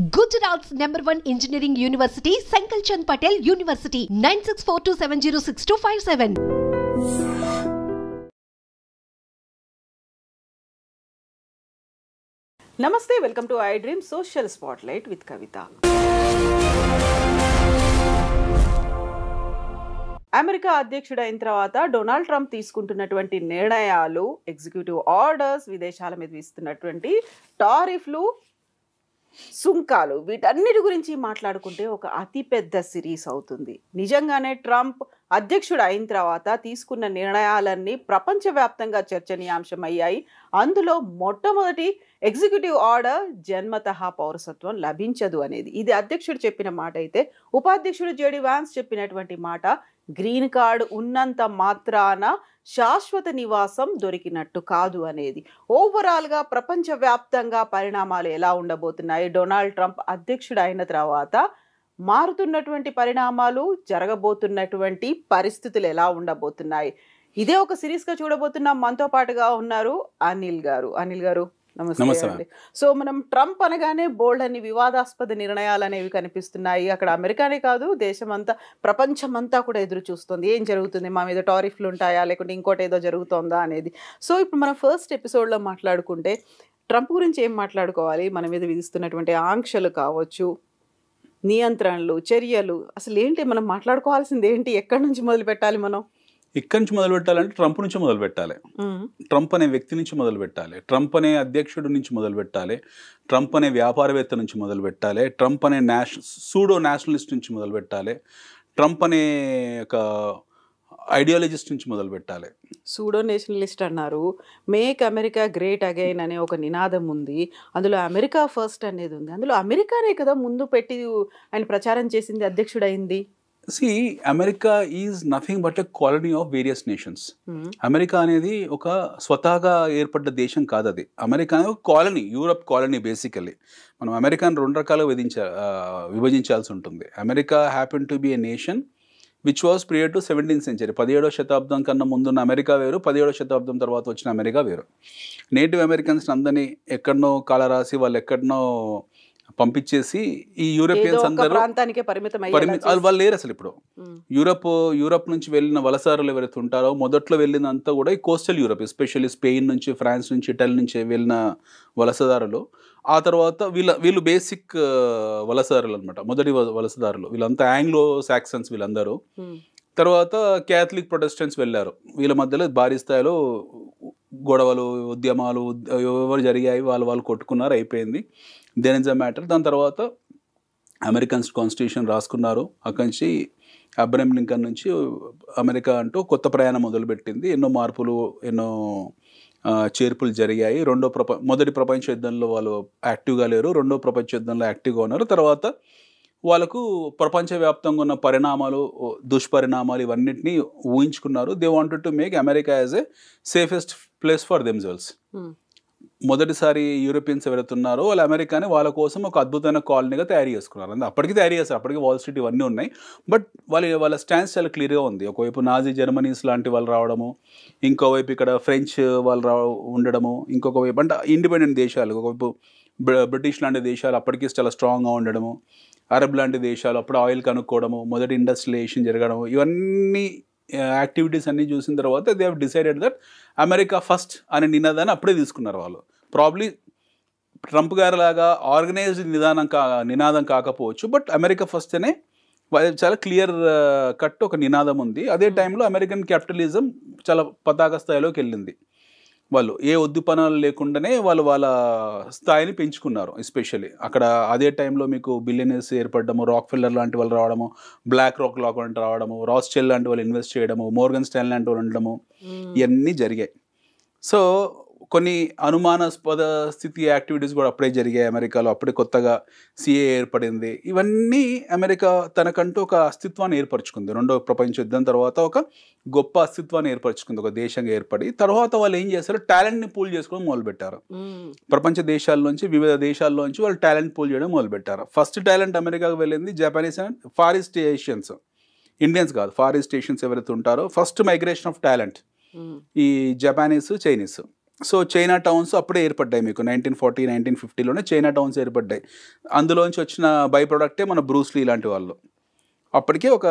Gujarat's #1 engineering university, Sankalchand Chand Patel University, 9642706257. Namaste, welcome to iDream Social Spotlight with Kavita. America అధ్యక్షుడైన తర్వాత Donald Trump తీసుకుంటున్నటువంటి నిర్ణయాలు, executive orders, విదేశాల మీద ఇస్తున్నటువంటి టారిఫ్లు, సుంకాలు, వీటన్నిటి గురించి మాట్లాడుకుంటే ఒక అతిపెద్ద సిరీస్ అవుతుంది. నిజంగానే ట్రంప్ అధ్యక్షుడు అయిన తర్వాత తీసుకున్న నిర్ణయాలన్నీ ప్రపంచవ్యాప్తంగా చర్చనీయాంశం అయ్యాయి. అందులో మొట్టమొదటి ఎగ్జిక్యూటివ్ ఆర్డర్ జన్మతః పౌరసత్వం లభించదు అనేది. ఇది అధ్యక్షుడు చెప్పిన మాట అయితే, ఉపాధ్యక్షుడు జేడీ వాన్స్ చెప్పినటువంటి మాట గ్రీన్ కార్డ్ ఉన్నంత మాత్రాన శాశ్వత నివాసం దొరికినట్టు కాదు అనేది. ఓవరాల్గా ప్రపంచవ్యాప్తంగా పరిణామాలు ఎలా ఉండబోతున్నాయి, డొనాల్డ్ ట్రంప్ అధ్యక్షుడు అయిన తర్వాత మారుతున్నటువంటి పరిణామాలు, జరగబోతున్నటువంటి పరిస్థితులు ఎలా ఉండబోతున్నాయి, ఇదే ఒక సిరీస్గా చూడబోతున్నాం. మనతో పాటుగా ఉన్నారు అనిల్ గారు. అనిల్ గారు నమస్తే అండి. సో మనం ట్రంప్ అనగానే బోల్డ్ అని వివాదాస్పద నిర్ణయాలు అనేవి కనిపిస్తున్నాయి. అక్కడ అమెరికానే కాదు, దేశమంతా, ప్రపంచమంతా కూడా ఎదురు చూస్తుంది. ఏం జరుగుతుంది, మా మీద టారిఫ్లు ఉంటాయా లేకుంటే ఇంకోటి ఏదో జరుగుతుందా అనేది. సో ఇప్పుడు మనం ఫస్ట్ ఎపిసోడ్లో మాట్లాడుకుంటే ట్రంప్ గురించి ఏం మాట్లాడుకోవాలి, మన మీద విధిస్తున్నటువంటి ఆంక్షలు కావచ్చు, నియంత్రణలు, చర్యలు, అసలు ఏంటి మనం మాట్లాడుకోవాల్సింది ఏంటి, ఎక్కడి నుంచి మొదలు పెట్టాలి? మనం ఇక్కడి నుంచి మొదలు పెట్టాలంటే ట్రంప్ నుంచి మొదలు పెట్టాలి. ట్రంప్ అనే వ్యక్తి నుంచి మొదలు పెట్టాలి. ట్రంప్ అనే అధ్యక్షుడి నుంచి మొదలు పెట్టాలి. ట్రంప్ అనే వ్యాపారవేత్త నుంచి మొదలు పెట్టాలి. ట్రంప్ అనే సూడో నేషనలిస్ట్ నుంచి మొదలు పెట్టాలి. ట్రంప్ అనే ఒక ఐడియాలజిస్ట్ నుంచి మొదలు పెట్టాలి. సూడో నేషనలిస్ట్ అన్నారు. మేక్ అమెరికా గ్రేట్ అగైన్ అనే ఒక నినాదం ఉంది. అందులో అమెరికా ఫస్ట్ అనేది ఉంది. అందులో అమెరికానే కదా ముందు పెట్టి ఆయన ప్రచారం చేసింది, అధ్యక్షుడైంది. See, America is nothing but a colony of various nations. America అనేది ఒక స్వతహాగా ఏర్పడ్డ దేశం కాదు. అది అమెరికా అనేది ఒక కాలనీ, యూరప్ కాలనీ. బేసికల్లీ మనం అమెరికాను రెండు రకాలుగా విభజించాల్సి ఉంటుంది. America happen to B a nation which was prior to 17th century. 17వ శతాబ్దం కన్నా ముందున్న అమెరికా వేరు, 17వ శతాబ్దం తర్వాత వచ్చిన అమెరికా వేరు. నేటివ్ అమెరికన్స్ అందరినీ ఎక్కడనో కాలరాసి వాళ్ళు ఎక్కడనో పంపించేసి ఈ యూరోపియన్స్ అందరూ వాళ్ళు లేరు అసలు. ఇప్పుడు యూరప్ నుంచి వెళ్ళిన వలసారులు ఎవరైతే ఉంటారో మొదట్లో వెళ్ళినంతా కూడా ఈ కోస్టల్ యూరప్, ఎస్పెషల్లీ స్పెయిన్ నుంచి, ఫ్రాన్స్ నుంచి, ఇటలీ నుంచి వెళ్ళిన వలసదారులు. ఆ తర్వాత వీళ్ళు బేసిక్ వలసదారులు అనమాట, మొదటి వలసదారులు. వీళ్ళంతా ఆంగ్లో సాక్సన్స్ వీళ్ళందరూ. తర్వాత క్యాథలిక్ ప్రొటెస్టెంట్స్ వెళ్ళారు. వీళ్ళ మధ్యలో భారీ స్థాయిలో గొడవలు, ఉద్యమాలు ఎవరు జరిగాయి, వాళ్ళు కొట్టుకున్నారు, అయిపోయింది. Then is a matter. దాని తర్వాత అమెరికన్స్ కాన్స్టిట్యూషన్ రాసుకున్నారు. అక్కడి నుంచి అబ్రహం లింకన్ నుంచి అమెరికా అంటూ కొత్త ప్రయాణం మొదలుపెట్టింది. ఎన్నో మార్పులు, ఎన్నో చేర్పులు జరిగాయి. మొదటి ప్రపంచ యుద్ధంలో వాళ్ళు యాక్టివ్గా లేరు, రెండో ప్రపంచ యుద్ధంలో యాక్టివ్గా ఉన్నారు. తర్వాత వాళ్ళకు ప్రపంచవ్యాప్తంగా ఉన్న పరిణామాలు, దుష్పరిణామాలు ఇవన్నిటినీ ఊహించుకున్నారు. They wanted to make America as a safest place for themselves. మొదటిసారి యూరోపియన్స్ ఎవరైతే ఉన్నారో వాళ్ళు అమెరికాని వాళ్ళ కోసం ఒక అద్భుతమైన కాలనీగా తయారు చేసుకున్నారు. అప్పటికి తయారు చేస్తారు, అప్పటికి వాల్ స్ట్రీట్ ఇవన్నీ ఉన్నాయి. బట్ వాళ్ళ స్టాన్స్ చాలా క్లియర్గా ఉంది. ఒకవైపు నాజీ జర్మనీస్ లాంటి వాళ్ళు రావడము, ఇంకోవైపు ఇక్కడ ఫ్రెంచ్ వాళ్ళు ఉండడము, ఇంకొక వైపు అంటే ఇండిపెండెంట్ దేశాలు, ఒకవైపు బ్రిటిష్ లాంటి దేశాలు అప్పటికి చాలా స్ట్రాంగ్గా ఉండడము, అరబ్ లాంటి దేశాలు అప్పుడు ఆయిల్ కనుక్కోవడము, మొదటి ఇండస్ట్రియలైజేషన్ జరగడము, ఇవన్నీ యాక్టివిటీస్ అన్నీ చూసిన తర్వాత they have decided that America first అనే నినాదాన్ని అప్పుడే తీసుకున్నారు వాళ్ళు. ప్రాబ్లీ ట్రంప్ గారి లాగా ఆర్గనైజ్డ్ నినాదం కాకపోవచ్చు, బట్ అమెరికా ఫస్ట్ అనే చాలా క్లియర్ కట్ ఒక నినాదం ఉంది. అదే టైంలో అమెరికన్ క్యాపిటలిజం చాలా పతాక స్థాయిలోకి వెళ్ళింది. వాళ్ళు ఏ ఉద్దిపనాలు లేకుండానే వాళ్ళ స్థాయిని పెంచుకున్నారు. ఎస్పెషల్లీ అక్కడ అదే టైంలో మీకు బిలియనర్స్ ఏర్పడము, రాక్ ఫెల్లర్ లాంటి వాళ్ళు రావడము, బ్లాక్ రాక్ లాంటి రావడము, రాస్చెల్ లాంటి వాళ్ళు ఇన్వెస్ట్ చేయడము, మోర్గన్ స్టాన్లీ లాంటి వాళ్ళు ఉండడము, ఇవన్నీ జరిగాయి. సో కొన్ని అనుమానాస్పద స్థితి యాక్టివిటీస్ కూడా అప్పుడే జరిగాయి అమెరికాలో. అప్పుడే కొత్తగా సిఏ ఏర్పడింది. ఇవన్నీ అమెరికా తనకంటూ ఒక అస్తిత్వాన్ని ఏర్పరచుకుంది. రెండో ప్రపంచ యుద్ధం తర్వాత ఒక గొప్ప అస్తిత్వాన్ని ఏర్పరచుకుంది, ఒక దేశంగా ఏర్పడి. తర్వాత వాళ్ళు ఏం చేశారు, టాలెంట్ని పూల్ చేసుకోవడం మొదలుపెట్టారు. ప్రపంచ దేశాల్లోంచి, వివిధ దేశాల్లోంచి వాళ్ళు టాలెంట్ పూల్ చేయడం మొదలుపెట్టారు. ఫస్ట్ టాలెంట్ అమెరికాకు వెళ్ళింది Japanese and far east Asians, Indians కాదు, ఫార్ ఈస్ట్ ఏషియన్స్ ఎవరైతే ఉంటారో ఫస్ట్ మైగ్రేషన్ ఆఫ్ టాలెంట్ ఈ Japanese, Chinese. So China towns అప్పుడే ఏర్పడ్డాయి మీకు 1940, 1950లోనే చైనా టౌన్స్ ఏర్పడ్డాయి. అందులోంచి వచ్చిన బై ప్రొడక్టే మన బ్రూస్లీ ఇలాంటి వాళ్ళు. అప్పటికే ఒక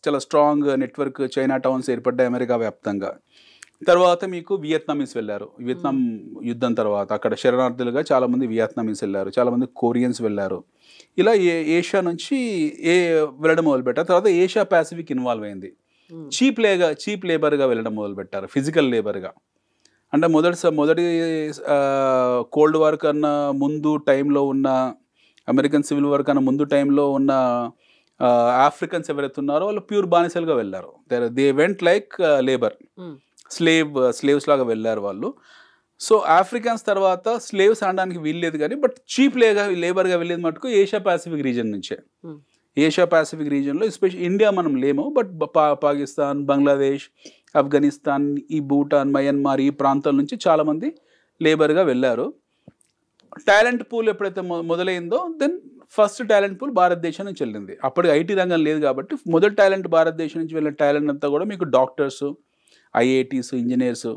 చాలా స్ట్రాంగ్ నెట్వర్క్ చైనా టౌన్స్ ఏర్పడ్డాయి అమెరికా వ్యాప్తంగా. తర్వాత మీకు వియత్నామీస్ వెళ్ళారు. వియత్నాం యుద్ధం తర్వాత అక్కడ శరణార్థులుగా చాలామంది వియత్నామీస్ వెళ్ళారు, చాలామంది కొరియన్స్ వెళ్ళారు. ఇలా ఏషియా నుంచి వెళ్ళడం మొదలుపెట్టారు. తర్వాత ఏషియా ప్యాసిఫిక్ ఇన్వాల్వ్ అయింది. చీప్ లేబర్గా వెళ్ళడం మొదలుపెట్టారు, ఫిజికల్ లేబర్గా. అంటే మొదటి కోల్డ్ వార్ కన్నా ముందు టైంలో ఉన్న, అమెరికన్ సివిల్ వార్ కన్నా ముందు టైంలో ఉన్న ఆఫ్రికన్స్ ఎవరైతే ఉన్నారో వాళ్ళు ప్యూర్ బానిసలుగా వెళ్ళారు. They went like labour, slaves లాగా వెళ్ళారు వాళ్ళు. సో ఆఫ్రికన్స్ తర్వాత స్లేవ్స్ అనడానికి వీల్లేదు కానీ బట్ చీప్ లేబర్గా వెళ్ళేది మటుకు ఏషియా పాసిఫిక్ రీజన్ నుంచే. ఏషియా పాసిఫిక్ రీజన్లో ఎస్పెషల్ ఇండియా మనం లేము, బట్ పాకిస్తాన్, బంగ్లాదేశ్, ఆఫ్ఘనిస్తాన్, ఈ భూటాన్, మయన్మార్ ఈ ప్రాంతాల నుంచి చాలామంది లేబర్గా వెళ్ళారు. టాలెంట్ పూల్ ఎప్పుడైతే మొదలైందో దెన్ ఫస్ట్ టాలెంట్ పూల్ భారతదేశం నుంచి వెళ్ళింది. అప్పటికి ఐటీ రంగం లేదు కాబట్టి మొదటి టాలెంట్ భారతదేశం నుంచి వెళ్ళిన టాలెంట్ అంతా కూడా మీకు doctors, IITs, engineers,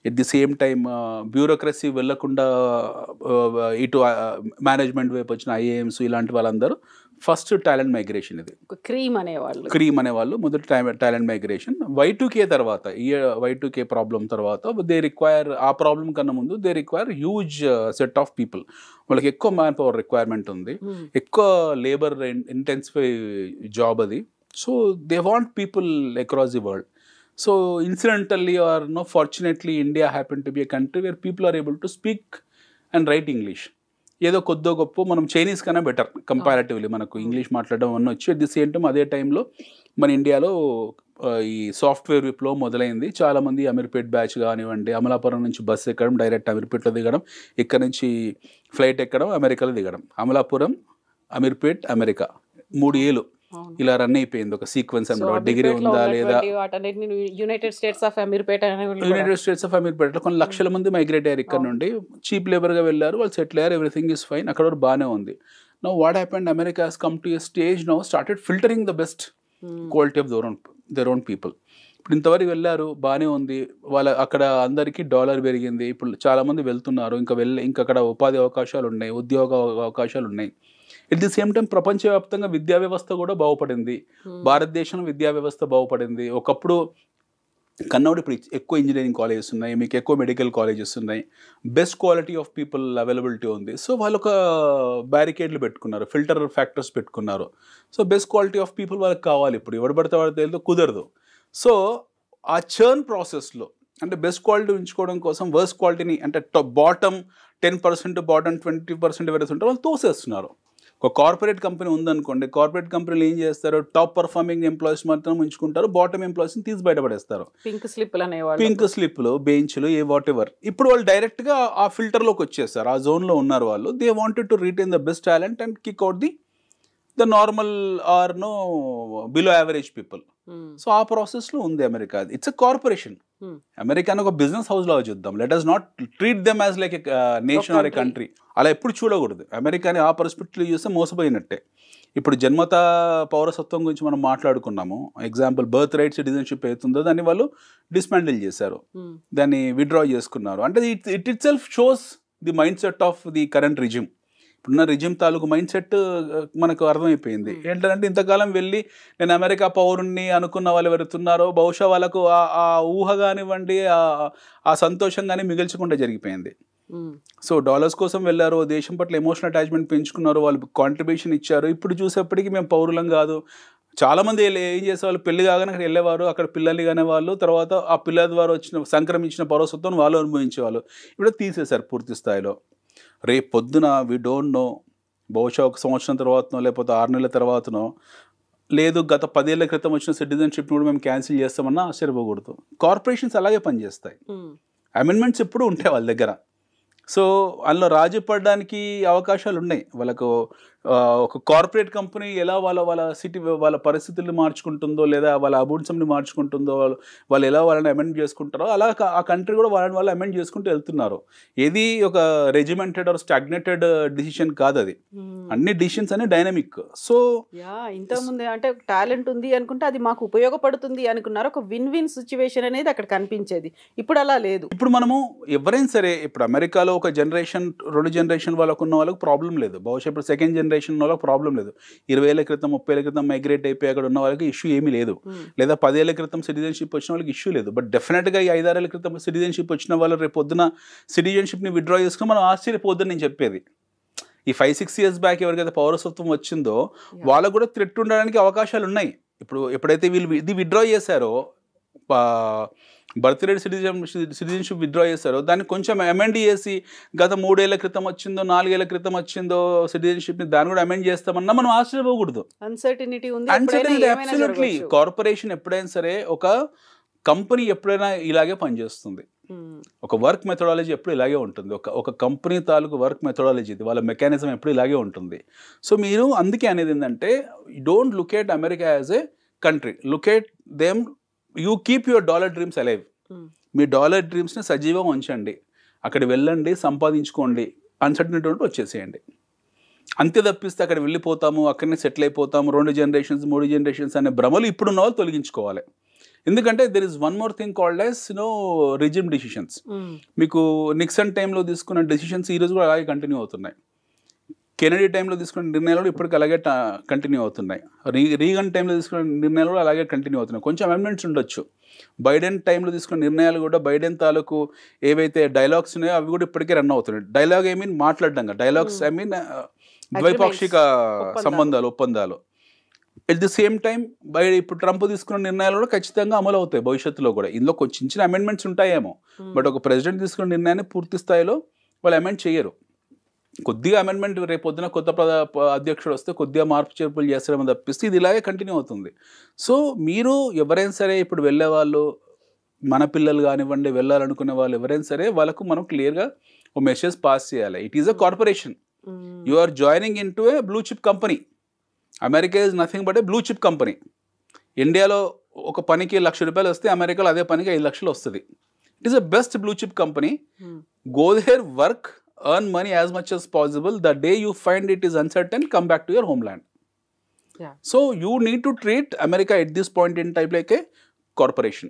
at the same time bureaucracy వెళ్ళకుండా ఇటు మేనేజ్మెంట్ వైపు వచ్చిన ఐఏఎంస్ ఇలాంటి వాళ్ళందరూ ఫస్ట్ టాలెంట్ మైగ్రేషన్. ఇది క్రీమ్ అనేవాళ్ళు మొదటి టాలెంట్ మైగ్రేషన్. Y2K తర్వాత, Y2K ప్రాబ్లం తర్వాత దే రిక్వైర్, ఆ ప్రాబ్లం కన్నా ముందు they require huge set of people. వాళ్ళకి ఎక్కువ మ్యాన్ పవర్ రిక్వైర్మెంట్ ఉంది, ఎక్కువ లేబర్ ఇంటెన్సిఫై జాబ్ అది. So they want people across the world. So incidentally or no fortunately India happened to be a country where people are able to speak and write English. ఏదో కొద్దో గొప్ప మనం Chinese కన్నా better comparatively మనకు English మాట్లాడడం అన్నీ వచ్చి. At the same time అదే టైంలో మన ఇండియాలో ఈ సాఫ్ట్వేర్ విప్లవం మొదలైంది. చాలామంది అమీర్పేట్ బ్యాచ్ కానివ్వండి, అమలాపురం నుంచి బస్సు ఎక్కడం, డైరెక్ట్ అమీర్పేట్లో దిగడం, ఇక్కడ నుంచి ఫ్లైట్ ఎక్కడం, అమెరికాలో దిగడం. అమలాపురం, అమీర్పేట్, అమెరికా 3 ఏళ్ళు ఇలా రన్ అయిపోయింది ఒక సీక్వెన్స్ అన్నమాట. డిగ్రీ ఉందా లేదా, యునైటెడ్ స్టేట్స్ ఆఫ్ అమీర్పేటలో కొన్ని లక్షల మంది మైగ్రేట్ అయ్యారు ఇక్కడ నుండి. చీప్ లేబర్గా వెళ్ళారు, వాళ్ళు సెటిల్ అయ్యారు, ఎవ్రీథింగ్ ఈస్ ఫైన్, అక్కడ బాగానే ఉంది. Now what happened, America has come to a stage now started filtering the best quality of their own people. ఇప్పుడు ఇంతవరకు వెళ్ళారు, బాగానే ఉంది, వాళ్ళ అక్కడ అందరికీ డాలర్ పెరిగింది, ఇప్పుడు చాలామంది వెళ్తున్నారు, ఇంకా అక్కడ ఉపాధి అవకాశాలు ఉన్నాయి, ఉద్యోగ అవకాశాలు ఉన్నాయి. ఎట్ ది సేమ్ టైం ప్రపంచవ్యాప్తంగా విద్యా వ్యవస్థ కూడా బాగుపడింది. భారతదేశం విద్యా వ్యవస్థ బాగుపడింది. ఒకప్పుడు కన్నౌడ్ ఇప్పుడు ఎక్కువ ఇంజనీరింగ్ కాలేజెస్ ఉన్నాయి, మీకు ఎక్కువ మెడికల్ కాలేజెస్ ఉన్నాయి, best quality of people availability ఉంది. సో వాళ్ళు ఒక బ్యారికేడ్లు పెట్టుకున్నారు, ఫిల్టర్ ఫ్యాక్టర్స్ పెట్టుకున్నారు. So best quality of people వాళ్ళకి కావాలి. ఇప్పుడు ఎవరు పడితే వాడితే వెళ్తే కుదరదు. సో ఆ చర్న్ ప్రాసెస్లో అంటే బెస్ట్ క్వాలిటీ ఉంచుకోవడం కోసం వర్స్ట్ క్వాలిటీని అంటే బాటమ్ 10%, బాటమ్ 20% ఎవరైతే ఉంటారో వాళ్ళు తోసేస్తున్నారు. ఒక కార్పొరేట్ కంపెనీ ఉందనుకోండి, కార్పొరేట్ కంపెనీలు ఏం చేస్తారు, టాప్ పర్ఫార్మింగ్ ఎంప్లాయీస్ మాత్రం ఉంచుకుంటారు, బాటమ్ ఎంప్లాయీస్ని తీసి బయటపడేస్తారు. పింక్ స్లిప్లు, బెంచ్లు, వాట్ ఎవర్. ఇప్పుడు వాళ్ళు డైరెక్ట్గా ఆ ఫిల్టర్లోకి వచ్చేస్తారు, ఆ జోన్లో ఉన్నారు వాళ్ళు. They wanted to retain the best talent and kick out the normal or no below average people. So ఆ ప్రాసెస్లో ఉంది అమెరికా. It's a corporation. అమెరికాని ఒక బిజినెస్ హౌస్ లాగా చూద్దాం. Let us not treat them as like a nation or a country. అలా ఎప్పుడు చూడకూడదు. అమెరికాని ఆ పరిస్థితులు చూస్తే మోసపోయినట్టే. ఇప్పుడు జన్మత పౌరసత్వం గురించి మనం మాట్లాడుకున్నాము. ఎగ్జాంపుల్ బర్త్ రైట్ సిటిజన్షిప్ అవుతుందో దాన్ని వాళ్ళు డిస్మాండిల్ చేశారు, దాన్ని విత్డ్రా చేసుకున్నారు. అంటే it self shows the mind set of the current regime. ఇప్పుడున్న రిజిమ్ తాలూకు మైండ్ సెట్ మనకు అర్థమైపోయింది. ఏంటంటే ఇంతకాలం వెళ్ళి నేను అమెరికా పౌరుణ్ణి అనుకున్న వాళ్ళు ఎవరుతున్నారో బహుశా వాళ్ళకు ఆ ఊహ కానివ్వండి, ఆ సంతోషం కానీ మిగిల్చకుండా జరిగిపోయింది. సో డాలర్స్ కోసం వెళ్ళారు, దేశం పట్ల ఎమోషనల్ అటాచ్మెంట్ పెంచుకున్నారు, వాళ్ళు కాంట్రిబ్యూషన్ ఇచ్చారు. ఇప్పుడు చూసేప్పటికీ మేము పౌరులం కాదు. చాలామంది ఏం చేసేవాళ్ళు, పెళ్లి కాగానే అక్కడ వెళ్ళేవారు, అక్కడ పిల్లలు కానేవాళ్ళు, తర్వాత ఆ పిల్లల ద్వారా సంక్రమించిన పౌరసత్వం వాళ్ళు అనుభవించేవాళ్ళు. ఇప్పుడు తీసేశారు పూర్తి స్థాయిలో. రేపు పొద్దున వి డోంట్ నో, బహుశా 1 సంవత్సరం తర్వాతనో లేకపోతే 6 నెలల తర్వాతనో, లేదు గత 10 ఏళ్ల క్రితం వచ్చిన సిటిజన్షిప్ కూడా మేము క్యాన్సిల్ చేస్తామన్నా ఆశ్చర్యపోకూడదు. కార్పొరేషన్స్ అలాగే పనిచేస్తాయి. అమెండ్మెంట్స్ ఎప్పుడు ఉంటాయి వాళ్ళ దగ్గర. సో అందులో రాజీ పడడానికి అవకాశాలు ఉన్నాయి వాళ్ళకు. ఒక కార్పొరేట్ కంపెనీ ఎలా వాళ్ళ సిటీ వాళ్ళ పరిస్థితుల్ని మార్చుకుంటుందో, లేదా వాళ్ళ అబూన్సంని మార్చుకుంటుందో, వాళ్ళు ఎలా వాళ్ళని అమెండ్ చేసుకుంటారో, అలా ఆ కంట్రీ కూడా వాళ్ళు అమెండ్ చేసుకుంటూ వెళ్తున్నారు. ఏది ఒక రెజిమెంటెడ్ ఆర్ స్టాగ్నేటెడ్ డిసిషన్ కాదు అది. అన్ని డిసిషన్స్ అన్ని డైనమిక్. సో ఇంతకుముందే అంటే టాలెంట్ ఉంది అనుకుంటే అది మాకు ఉపయోగపడుతుంది అనుకున్నారు, ఒక విన్ విన్ సిచ్యువేషన్ అనేది అక్కడ కనిపించేది. ఇప్పుడు అలా లేదు. ఇప్పుడు మనము ఎవరైనా సరే, ఇప్పుడు అమెరికాలో ఒక జనరేషన్ 2 జనరేషన్ వాళ్ళకు ఉన్న వాళ్ళకి ప్రాబ్లం లేదు. బహుశా ఇప్పుడు సెకండ్ జనరేషన్ ఉన్న వాళ్ళకి ప్రాబ్లం లేదు. 20 ఏళ్ల క్రితం 30 ఏళ్ల క్రితం మైగ్రేట్ అయిపోయి అక్కడ ఉన్న వాళ్ళకి ఇష్యూ ఏమీ లేదు. లేదా 10 ఏళ్ల క్రితం సిటిజన్షిప్ వచ్చిన వాళ్ళకి ఇష్యూ లేదు. బట్ డెఫినెట్గా ఈ 5-6 ఏళ్ల క్రితం సిటిజన్షిప్ వచ్చిన వాళ్ళు రేపు పొద్దున సిటిజన్షిప్ని విత్డ్రా చేసుకుని మనం ఆశ్చర్యపోద్దని నేను చెప్పేది. ఈ 5-6 ఇయర్స్ బ్యాక్ ఎవరికైతే పౌరసత్వం వచ్చిందో వాళ్ళకు కూడా థ్రెట్ ఉండడానికి అవకాశాలు ఉన్నాయి. ఇప్పుడు ఎప్పుడైతే వీళ్ళు ఇది విత్డ్రా చేశారో, బర్త్ రేట్ సిటిజన్షిప్ విత్డ్రా చేశారో, దాన్ని కొంచెం అమెండ్ చేసి గత 3 ఏళ్ల క్రితం వచ్చిందో 4 ఏళ్ల క్రితం వచ్చిందో సిటిజన్షిప్ని దాన్ని కూడా అమెండ్ చేస్తామన్నా మనం ఆశ్చర్యపోకూడదు. అన్సర్టనిటీ ఉంది. అబ్సల్యూట్లీ. కార్పొరేషన్ ఎప్పుడైనా సరే, ఒక కంపెనీ ఎప్పుడైనా ఇలాగే పనిచేస్తుంది. ఒక వర్క్ మెథడాలజీ ఎప్పుడు ఇలాగే ఉంటుంది. ఒక కంపెనీ తాలూకు వర్క్ మెథడాలజీ, వాళ్ళ మెకానిజం ఎప్పుడు ఇలాగే ఉంటుంది. సో మీరు అందుకే అనేది ఏంటంటే, don't look at America as a country, look at them. You keep your dollar dreams alive. మీ డాలర్ డ్రీమ్స్ని సజీవంగా ఉంచండి. అక్కడ వెళ్ళండి, సంపాదించుకోండి, అన్సర్టనిటీ ఉంటే వచ్చేసేయండి. అంతే తప్పిస్తే అక్కడ వెళ్ళిపోతాము, అక్కడనే సెటిల్ అయిపోతాము, 2 జనరేషన్స్ 3 జనరేషన్స్ అనే భ్రమలు ఇప్పుడున్న వాళ్ళు తొలగించుకోవాలి. ఎందుకంటే there is one more thing called as regime decisions. మీకు నిక్సన్ టైంలో తీసుకున్న డిసిషన్స్ ఈరోజు కూడా అలాగే కంటిన్యూ అవుతున్నాయి. కెనడీ టైంలో తీసుకున్న నిర్ణయాలు కూడా ఇప్పటికి అలాగే కంటిన్యూ అవుతున్నాయి. రీగన్ టైంలో తీసుకున్న నిర్ణయాలు కూడా అలాగే కంటిన్యూ అవుతున్నాయి. కొంచెం అమెండ్మెంట్స్ ఉండొచ్చు. బైడెన్ టైంలో తీసుకున్న నిర్ణయాలు కూడా, బైడెన్ తాలూకు ఏవైతే డైలాగ్స్ ఉన్నాయో అవి కూడా ఇప్పటికే రన్ అవుతున్నాయి. డైలాగ్ ఐ మీన్ మాట్లాడడంగా, డైలాగ్స్ ఐ మీన్ ద్వైపాక్షిక సంబంధాలు, ఒప్పందాలు. ఎట్ ది సేమ్ టైం ఇప్పుడు ట్రంప్ తీసుకున్న నిర్ణయాలు కూడా ఖచ్చితంగా అమలు అవుతాయి భవిష్యత్తులో కూడా. ఇందులో కొంచెం చిన్న అమెండ్మెంట్స్ ఉంటాయేమో, బట్ ఒక ప్రెసిడెంట్ తీసుకున్న నిర్ణయాన్ని పూర్తి స్థాయిలో వాళ్ళు అమెండ్ చేయరు. కొద్దిగా అమెండ్మెంట్ రేపు పొద్దున కొత్త అధ్యక్షుడు వస్తే కొద్దిగా మార్పు చేర్పులు చేస్తారేమో తప్పిస్తే ఇది ఇలాగే కంటిన్యూ అవుతుంది. సో మీరు ఎవరైనా సరే ఇప్పుడు వెళ్ళే వాళ్ళు, మన పిల్లలు కానివ్వండి, వెళ్ళాలనుకునే వాళ్ళు ఎవరైనా సరే, వాళ్ళకు మనం క్లియర్గా ఒక మెసేజ్ పాస్ చేయాలి. It is a corporation. You are joining in to a blue chip company. America is nothing but a blue chip company. ఇండియాలో ఒక పనికి ₹1,00,000 వస్తే అమెరికాలో అదే పనికి 5 లక్షలు వస్తుంది. It is a best blue chip company. Go there, work, earn money as much as possible. The day you find it is uncertain, come back to your homeland. So you need to treat America at this point in time like a corporation.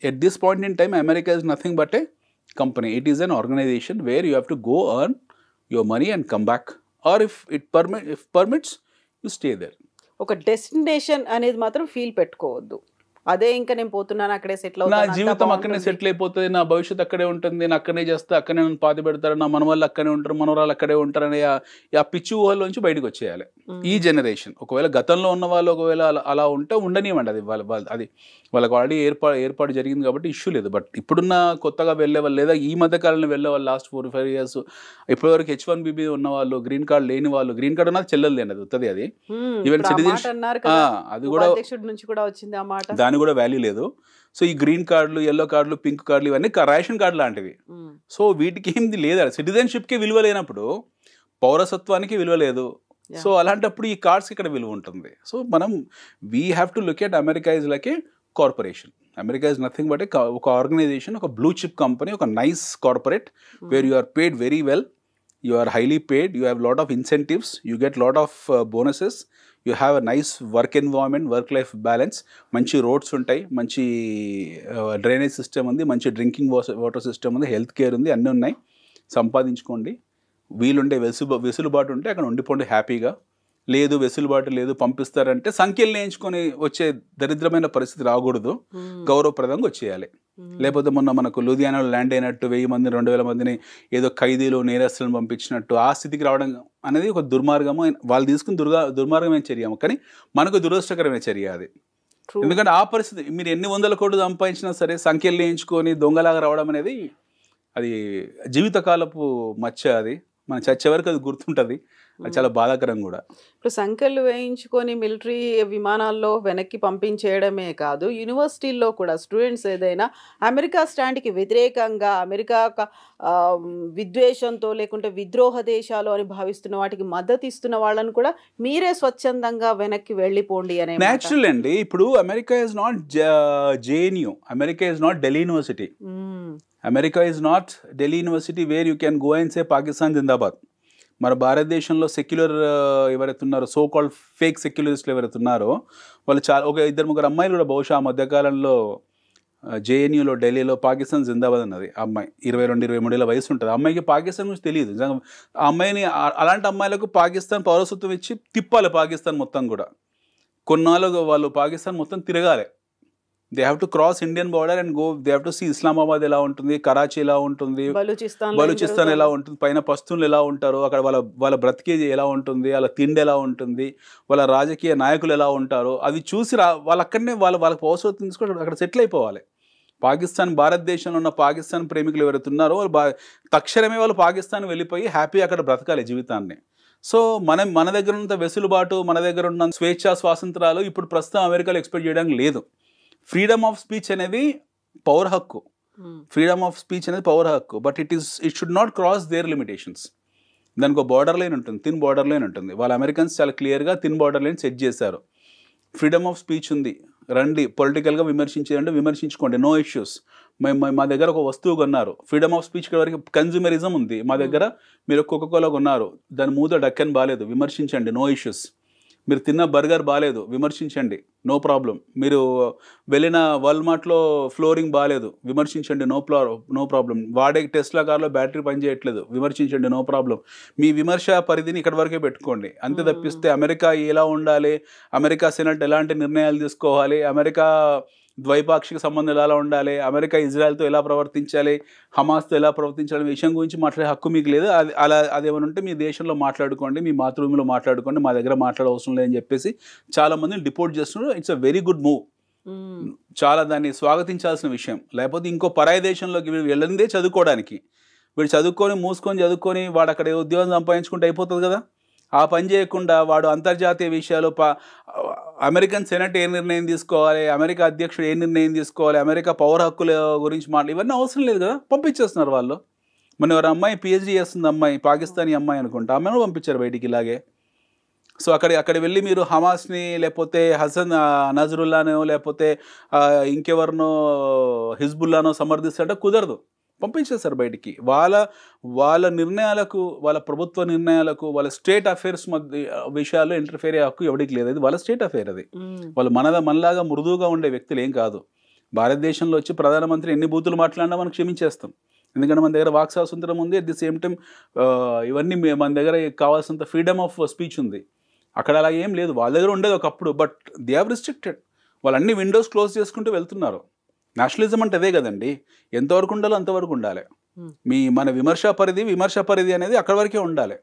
At this point in time, America is nothing but a company. It is an organization where you have to go earn your money and come back, or if permits, you stay there. ఒక destination అనేది మాత్రం feel పెట్టుకోవద్దు. అదే ఇంకా నేను పోతున్నాను, అక్కడే settle అవుతాను, నా జీవితం అక్కడనే సెటిల్ అయిపోతుంది, నా భవిష్యత్తు అక్కడే ఉంటుంది, నేను అక్కడనే చేస్తే అక్కడనే నన్ను పాతి పెడతారు, నా మనవాళ్ళు అక్కడే ఉంటారు, మనవరాలు అక్కడే ఉంటారు అనే ఆ పిచ్చి ఊహల్లోంచి బయటకు వచ్చేయాలి ఈ జనరేషన్. ఒకవేళ గతంలో ఉన్న వాళ్ళు ఒకవేళ అలా ఉంటే ఉండనివ్వండి, అది అది వాళ్ళకి ఆల్రెడీ ఏర్పాటు జరిగింది కాబట్టి ఇష్యూ లేదు. బట్ ఇప్పుడున్న కొత్తగా వెళ్ళే వాళ్ళు, లేదా ఈ మధ్యకాలంలో వెళ్ళే వాళ్ళు, లాస్ట్ 4-5 ఇయర్స్ ఇప్పటివరకు H1B ఉన్న వాళ్ళు, గ్రీన్ కార్డ్ లేని వాళ్ళు, గ్రీన్ కార్డ్ ఉన్నది చెల్లెలు అది వస్తుంది. అది ఈవెన్ సిటిజన్షిప్ అది కూడా వచ్చింది, ఆ మాట దాని కూడా వాల్యూ లేదు. సో ఈ గ్రీన్ కార్డులు, ఎల్లో కార్డులు, పింక్ కార్డులు ఇవన్నీ రేషన్ కార్డు లాంటివి. సో వీటికి ఏంది లేదా, సిటిజన్షిప్కి విలువ లేనప్పుడు పౌరసత్వానికి విలువ లేదు. సో అలాంటప్పుడు ఈ కార్డ్స్కి ఇక్కడ విలువ ఉంటుంది. సో మనం we have to look at America is like a corporation. America is nothing but ఒక ఆర్గనైజేషన్, ఒక బ్లూ చిప్ కంపెనీ, ఒక nice corporate where you are paid very well, you are highly paid, you have lot of incentives, you get lot of bonuses, you have a nice work environment, work life balance, మంచి roads ఉంటాయి, మంచి drainage system ఉంది, మంచి drinking water system ఉంది, health care ఉంది, అన్నీ ఉన్నాయి. సంపాదించుకోండి. వీలుండే వెసులుబాటు ఉంటే అక్కడ ఉండిపోండి హ్యాపీగా. లేదు వెసులుబాటు లేదు, పంపిస్తారంటే సంఖ్యలు నేయించుకొని వచ్చే దరిద్రమైన పరిస్థితి రాకూడదు, గౌరవప్రదంగా వచ్చేయాలి. లేకపోతే మొన్న మనకు లూధియానాలో ల్యాండ్ అయినట్టు 1000 మంది 2000 మందిని ఏదో ఖైదీలు, నేరస్తులను పంపించినట్టు ఆ స్థితికి రావడం అనేది ఒక దుర్మార్గము. వాళ్ళు తీసుకుని దుర్మార్గమైన చర్య, కానీ మనకు దురదృష్టకరమైన చర్య అది. ఎందుకంటే ఆ పరిస్థితి మీరు ఎన్ని 100 కోట్లు సంపాదించినా సరే సంఖ్యలు నేయించుకొని దొంగలాగా రావడం అనేది అది జీవితకాలపు మచ్చ. అది మన చచ్చే వరకు అది గుర్తుంటుంది. అది చాలా బాధాకరం కూడా. ఇప్పుడు సంఖ్యలు వేయించుకొని మిలిటరీ విమానాల్లో వెనక్కి పంపించేయడమే కాదు, యూనివర్సిటీల్లో కూడా స్టూడెంట్స్ ఏదైనా అమెరికా స్టాండ్కి వ్యతిరేకంగా అమెరికా విద్వేషంతో లేకుంటే విద్రోహ దేశాలు అని భావిస్తున్న వాటికి మద్దతు ఇస్తున్న వాళ్ళని కూడా మీరే స్వచ్ఛందంగా వెనక్కి వెళ్ళిపోండి అనే న్యాచురల్ అండి. ఇప్పుడు America is not JNU, America is not Delhi University, America is not Delhi University where you can go and say Pakistan zindabad. మన భారతదేశంలో సెక్యులర్ ఎవరైతే ఉన్నారో, సో కాల్డ్ ఫేక్ సెక్యులరిస్టులు ఎవరైతే ఉన్నారో వాళ్ళు చాలా, ఒక 2-3 అమ్మాయిలు కూడా బహుశా ఆ మధ్యకాలంలో జేఎన్యూలో ఢిల్లీలో పాకిస్తాన్ జిందాబాద్ అన్నది. ఆ అమ్మాయి 22-23 ఏళ్ళ వయసు ఉంటుంది. ఆ అమ్మాయికి పాకిస్తాన్ గురించి తెలియదు. ఆ అమ్మాయిని, అలాంటి అమ్మాయిలకు పాకిస్తాన్ పౌరసత్వం ఇచ్చి తిప్పాలి పాకిస్తాన్ మొత్తం కూడా. కొన్నాళ్ళు వాళ్ళు పాకిస్తాన్ మొత్తం తిరగాలి. They have to cross Indian border and go, they have to see Islamabad ఎలా ఉంటుంది, కరాచీ ఎలా ఉంటుంది, బలూచిస్తాన్ ఎలా ఉంటుంది, పైన పస్తులు ఎలా ఉంటారు, అక్కడ వాళ్ళ బ్రతికేది ఎలా ఉంటుంది, వాళ్ళ తిండి ఎలా ఉంటుంది, వాళ్ళ రాజకీయ నాయకులు ఎలా ఉంటారు, అది చూసి వాళ్ళు అక్కడనే వాళ్ళకి పౌరసత్వం తీసుకొని అక్కడ సెటిల్ అయిపోవాలి. పాకిస్తాన్, భారతదేశంలో ఉన్న పాకిస్తాన్ ప్రేమికులు ఎవరైతే ఉన్నారో వాళ్ళు తక్షణమే వాళ్ళు పాకిస్తాన్ వెళ్ళిపోయి హ్యాపీ అక్కడ బ్రతకాలి జీవితాన్ని. సో మన దగ్గర ఉన్నంత వెసులుబాటు, మన దగ్గర ఉన్న స్వేచ్ఛ స్వాతంత్రాలు ఇప్పుడు ప్రస్తుతం అమెరికాలో ఎక్స్పెక్ట్ చేయడానికి లేదు. ఫ్రీడమ్ ఆఫ్ స్పీచ్ అనేది పౌర హక్కు, ఫ్రీడమ్ ఆఫ్ స్పీచ్ అనేది పౌర హక్కు, but it should not cross their limitations. దానికి ఒక బార్డర్ లైన్ ఉంటుంది, థిన్ బార్డర్ లైన్ ఉంటుంది. వాళ్ళ అమెరికన్స్ చాలా క్లియర్గా థిన్ బార్డర్ లైన్ సెట్ చేశారు. ఫ్రీడమ్ ఆఫ్ స్పీచ్ ఉంది, రండి పొలిటికల్గా విమర్శించేదంటే విమర్శించుకోండి, నో ఇష్యూస్. మా దగ్గర ఒక వస్తువు కొన్నారు, ఫ్రీడమ్ ఆఫ్ స్పీచ్ వరకు కన్జ్యూమరిజం ఉంది. మా దగ్గర మీరు కోకోకోలా కొన్నారు, దాని మూత డక్కన్ బాగాలేదు, విమర్శించండి, నో ఇష్యూస్. మీరు తిన్న బర్గర్ బాగాలేదు, విమర్శించండి, నో ప్రాబ్లం. మీరు వెళ్ళిన వాల్మార్ట్లో ఫ్లోరింగ్ బాగాలేదు, విమర్శించండి, నో ప్రాబ్లం. వాడే టెస్లా కార్లో బ్యాటరీ పనిచేయట్లేదు, విమర్శించండి, నో ప్రాబ్లం. మీ విమర్శ పరిధిని ఇక్కడ వరకే పెట్టుకోండి. అంతే తప్పిస్తే అమెరికా ఎలా ఉండాలి, అమెరికా సెనెట్ ఎలాంటి నిర్ణయాలు తీసుకోవాలి, అమెరికా ద్వైపాక్షిక సంబంధాలు ఎలా ఉండాలి, అమెరికా ఇజ్రాయెల్తో ఎలా ప్రవర్తించాలి, హమాస్తో ఎలా ప్రవర్తించాలి విషయం గురించి మాట్లాడే హక్కు మీకు లేదు. అదేమైనా ఉంటే మీ దేశంలో మాట్లాడుకోండి, మీ మాతృభూమిలో మాట్లాడుకోండి, మా దగ్గర మాట్లాడే అవసరం లేదని చెప్పేసి చాలా మందిని డిపోర్ట్ చేస్తున్నారు. It's a very good move, చాలా దాన్ని స్వాగతించాల్సిన విషయం. లేకపోతే ఇంకో పరాయి దేశంలోకి వీళ్ళు వెళ్ళిందే చదువుకోవడానికి, వీడు చదువుకొని వాడు అక్కడ ఉద్యోగం సంపాదించుకుంటే అయిపోతుంది కదా. ఆ పని చేయకుండా వాడు అంతర్జాతీయ విషయాలు, అమెరికన్ సెనెట్ ఏ నిర్ణయం తీసుకోవాలి, అమెరికా అధ్యక్షుడు ఏ నిర్ణయం తీసుకోవాలి, అమెరికా పౌర హక్కుల గురించి ఇవన్నీ అవసరం లేదు కదా, పంపించేస్తున్నారు వాళ్ళు. మన ఎవరు అమ్మాయి పిహెచ్డీ చేస్తుంది, అమ్మాయి పాకిస్తానీ అమ్మాయి అనుకుంటా, అమ్మాయిని పంపించారు బయటికి ఇలాగే. సో అక్కడ వెళ్ళి మీరు హమాస్ని లేకపోతే హసన్ నజరుల్లానో లేకపోతే ఇంకెవరినో హిజ్బుల్లానో సమర్థిస్తారంటే కుదరదు, పంపించేస్తారు బయటికి. వాళ్ళ నిర్ణయాలకు, వాళ్ళ ప్రభుత్వ నిర్ణయాలకు, వాళ్ళ స్టేట్ అఫేర్స్ మధ్య విషయాల్లో ఇంటర్ఫేర్ అయ్యే హక్కు ఎవరికి లేదు. అది వాళ్ళ స్టేట్ అఫేర్. అది వాళ్ళు మనలాగా మృదువుగా ఉండే వ్యక్తులు ఏం కాదు. భారతదేశంలో వచ్చి ప్రధానమంత్రి ఎన్ని బూతులు మాట్లాడినా మనం క్షమించేస్తాం, ఎందుకంటే మన దగ్గర వాక్ స్వాతంత్రం ఉంది. అట్ ది సేమ్ టైం ఇవన్నీ మన దగ్గర కావాల్సినంత ఫ్రీడమ్ ఆఫ్ స్పీచ్ ఉంది. అక్కడ అలా ఏం లేదు, వాళ్ళ దగ్గర ఉండేది ఒకప్పుడు, బట్ దే హ్యావ్ రిస్ట్రిక్టెడ్. వాళ్ళు అన్ని విండోస్ క్లోజ్ చేసుకుంటూ వెళ్తున్నారు. నేషనలిజం అంటే అదే కదండి, ఎంతవరకు ఉండాలో అంతవరకు ఉండాలి. మన విమర్శ పరిధి అనేది అక్కడి వరకే ఉండాలి.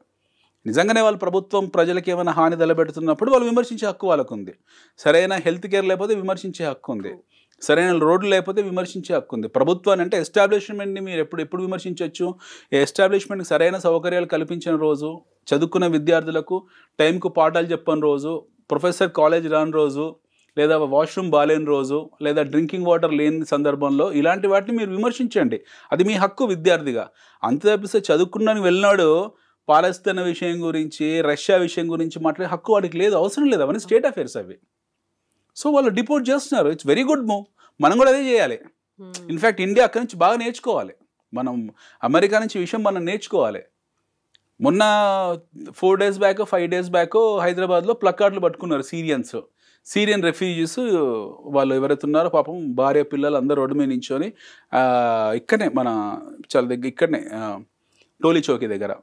నిజంగానే వాళ్ళ ప్రభుత్వం ప్రజలకు ఏమైనా హాని తలపెడుతున్నప్పుడు వాళ్ళు విమర్శించే హక్కు వాళ్ళకు ఉంది. సరైన హెల్త్ కేర్ లేకపోతే విమర్శించే హక్కు ఉంది, సరైన రోడ్లు లేకపోతే విమర్శించే హక్కు ఉంది. ప్రభుత్వాన్ని అంటే ఎస్టాబ్లిష్మెంట్ని మీరు ఎప్పుడు విమర్శించవచ్చు. ఎస్టాబ్లిష్మెంట్కి సరైన సౌకర్యాలు కల్పించిన రోజు, చదువుకున్న విద్యార్థులకు టైంకు పాఠాలు చెప్పని రోజు, ప్రొఫెసర్ కాలేజ్ రాని రోజు, లేదా వాష్రూమ్ బాగాలేని రోజు, లేదా డ్రింకింగ్ వాటర్ లేని సందర్భంలో ఇలాంటి వాటిని మీరు విమర్శించండి, అది మీ హక్కు విద్యార్థిగా. అంత తప్పిస్తే చదువుకున్నానికి వెళ్ళినాడు పాలస్తీనా విషయం గురించి, రష్యా విషయం గురించి మాట్లాడే హక్కు వాడికి లేదు, అవసరం లేదు. అవన్నీ స్టేట్ అఫేర్స్ అవి. సో వాళ్ళు డిపోర్ట్ చేస్తున్నారు. It's very good move. మనం కూడా అదే చేయాలి. ఇన్ఫ్యాక్ట్ ఇండియా అక్కడి నుంచి బాగా నేర్చుకోవాలి. మనం అమెరికా నుంచి విషయం మనం నేర్చుకోవాలి. మొన్న 4 days బ్యాక్ 5 days బ్యాక్ హైదరాబాద్లో ప్లకార్డులు పట్టుకున్నారు సిరియన్ రెఫ్యూజీస్. వాళ్ళు ఎవరైతే ఉన్నారో పాపం భార్య పిల్లలు అందరూ రోడ్డు మీద నించొని ఇక్కడనే మన చాలా దగ్గర ఇక్కడనే టోలీ చౌకీ దగ్గర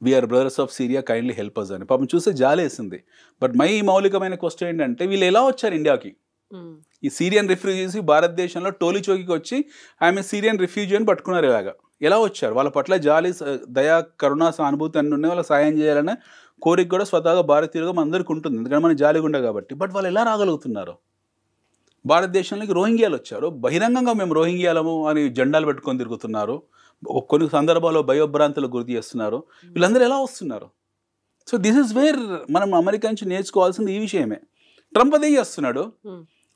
we are brothers of Syria kindly help us అని పాపం చూస్తే జాలేసింది. బట్ మౌలికమైన క్వశ్చన్ ఏంటంటే వీళ్ళు ఎలా వచ్చారు ఇండియాకి? ఈ సిరియన్ రిఫ్యూజీస్ భారతదేశంలో టోలీ చౌకీకి వచ్చి ఆమె సిరియన్ రిఫ్యూజీ అని పట్టుకున్నారు. ఎలా వచ్చారు? వాళ్ళ పట్ల జాలి, దయా, కరుణ, సానుభూతి అన్నీ ఉన్నాయి. వాళ్ళకి సాయం చేయాలనే కోరిక కూడా స్వతహాగా భారతీయులుగా మనందరికీ ఉంటుంది, ఎందుకంటే మనం జాలిగుండ కాబట్టి. బట్ వాళ్ళు ఎలా రాగలుగుతున్నారు? భారతదేశంలోకి రోహింగ్యాలు వచ్చారు, బహిరంగంగా మేము రోహింగ్యాలము అని జెండాలు పెట్టుకొని తిరుగుతున్నారు, కొన్ని సందర్భాల్లో భయోభ్రాంతులకు గురి చేస్తున్నారు. వీళ్ళందరూ ఎలా వస్తున్నారు? సో దిస్ ఇస్ వేర్ మనం అమెరికా నుంచి నేర్చుకోవాల్సింది ఈ విషయమే. ట్రంప్ అదే చేస్తున్నాడు.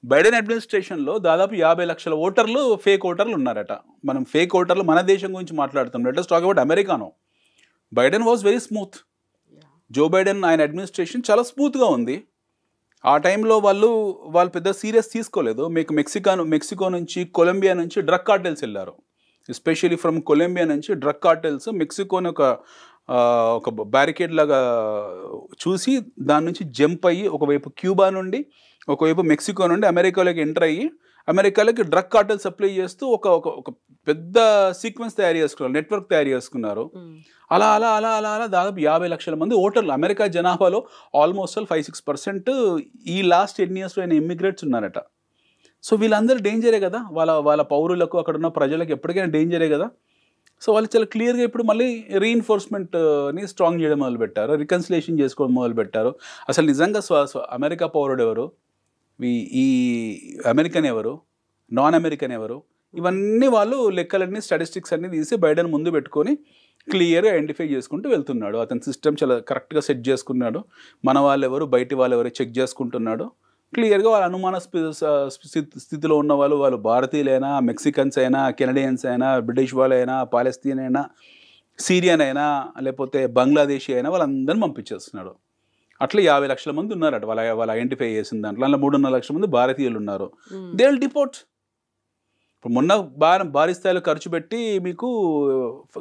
బైడెన్ అడ్మినిస్ట్రేషన్లో దాదాపు 50 లక్షల ఓటర్లు ఫేక్ ఓటర్లు ఉన్నారట. మనం ఫేక్ ఓటర్లు మన దేశం గురించి మాట్లాడుతాం. లెట్ us టాక్ అబౌట్ అమెరికానో. Biden was very smooth. Joe Biden ఆయన అడ్మినిస్ట్రేషన్ చాలా స్మూత్గా ఉంది. ఆ టైంలో వాళ్ళు పెద్ద సీరియస్ తీసుకోలేదు. మెక్సికో నుంచి కొలంబియా నుంచి డ్రగ్ కార్టెల్స్ వెళ్ళారు. ఎస్పెషల్లీ ఫ్రమ్ కొలంబియా నుంచి డ్రగ్ కార్టెల్స్ మెక్సికోని ఒక బ్యారికేడ్ లాగా చూసి దాని నుంచి జంప్ అయ్యి ఒకవైపు క్యూబా నుండి ఒకవైపు మెక్సికో నుండి అమెరికాలోకి ఎంటర్ అయ్యి అమెరికాలోకి డ్రగ్ కార్టెల్ సప్లై చేస్తూ ఒక పెద్ద సీక్వెన్స్ తయారు చేసుకున్నారు, నెట్వర్క్ తయారు చేసుకున్నారు. అలా అలా అలా అలా అలా దాదాపు 50 లక్షల మంది ఓటర్లు అమెరికా జనాభాలో ఆల్మోస్ట్ 5-6% ఈ లాస్ట్ 10 yearsలో అయిన ఇమ్మిగ్రేట్స్ ఉన్నారట. సో వీళ్ళందరూ డేంజరే కదా, వాళ్ళ పౌరులకు అక్కడ ఉన్న ప్రజలకు ఎప్పటికైనా డేంజరే కదా. సో వాళ్ళు చాలా క్లియర్గా ఇప్పుడు మళ్ళీ రీఇన్ఫోర్స్మెంట్ని స్ట్రాంగ్ చేయడం మొదలుపెట్టారు, రికన్సిలేషన్ చేసుకోవడం మొదలుపెట్టారు. అసలు నిజంగా అమెరికా పౌరుడు ఎవరు, ఈ అమెరికన్ ఎవరు, నాన్ అమెరికన్ ఎవరు, ఇవన్నీ వాళ్ళు లెక్కలన్నీ స్టాటిస్టిక్స్ అన్నీ తీసి బైడెన్ ముందు పెట్టుకొని క్లియర్గా ఐడెంటిఫై చేసుకుంటూ వెళ్తున్నాడు. అతని సిస్టమ్ చాలా కరెక్ట్గా సెట్ చేసుకున్నాడు. మన వాళ్ళు ఎవరు బయటి వాళ్ళు ఎవరు చెక్ చేసుకుంటున్నాడు. క్లియర్గా వాళ్ళ అనుమాన స్థితిలో ఉన్న వాళ్ళు భారతీయులైనా, మెక్సికన్స్ అయినా, కెనడియన్స్ అయినా, బ్రిటిష్ వాళ్ళైనా, పాలస్తీన్ అయినా, సిరియన్ అయినా, లేకపోతే బంగ్లాదేశీ అయినా వాళ్ళందరినీ పంపించేస్తున్నాడు. అట్లా 50 లక్షల మంది ఉన్నారట వాళ్ళు ఐడెంటిఫై చేసిన దాంట్లో. అందులో 3.5 లక్షల మంది భారతీయులు ఉన్నారు. They will deport. ఇప్పుడు మొన్న భారీ స్థాయిలో ఖర్చు పెట్టి మీకు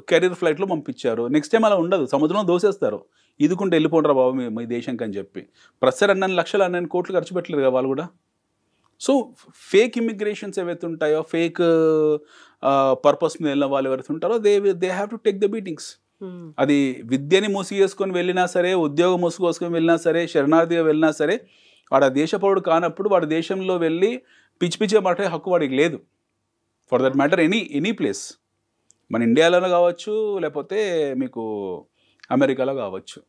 కెరీర్ ఫ్లైట్లో పంపించారు. నెక్స్ట్ టైం అలా ఉండదు, సముద్రంలో దోసేస్తారు. ఇదికుంటే వెళ్ళిపోండ్రా బాబు మీ దేశంకి అని చెప్పి. ప్రస్తుతం 2 లక్షలు 2 కోట్లు ఖర్చు పెట్టలేరు కదా వాళ్ళు కూడా. సో ఫేక్ ఇమిగ్రేషన్స్ ఏవైతే ఉంటాయో, ఫేక్ పర్పస్ మీద వెళ్ళిన వాళ్ళు ఎవరైతే ఉంటారో they have to take the beatings. అది విద్యని మూసివేసుకొని వెళ్ళినా సరే, ఉద్యోగం మూసుకొసుకొని వెళ్ళినా సరే, శరణార్థిగా వెళ్ళినా సరే, వాడు దేశ పౌరుడు కానప్పుడు వాడు దేశంలో వెళ్ళి పిచ్చిగా మాట్లాడే హక్కు వాడికి లేదు. For that matter any place, మన ఇండియాలోనే కావచ్చు, లేకపోతే మీకు అమెరికాలో కావచ్చు.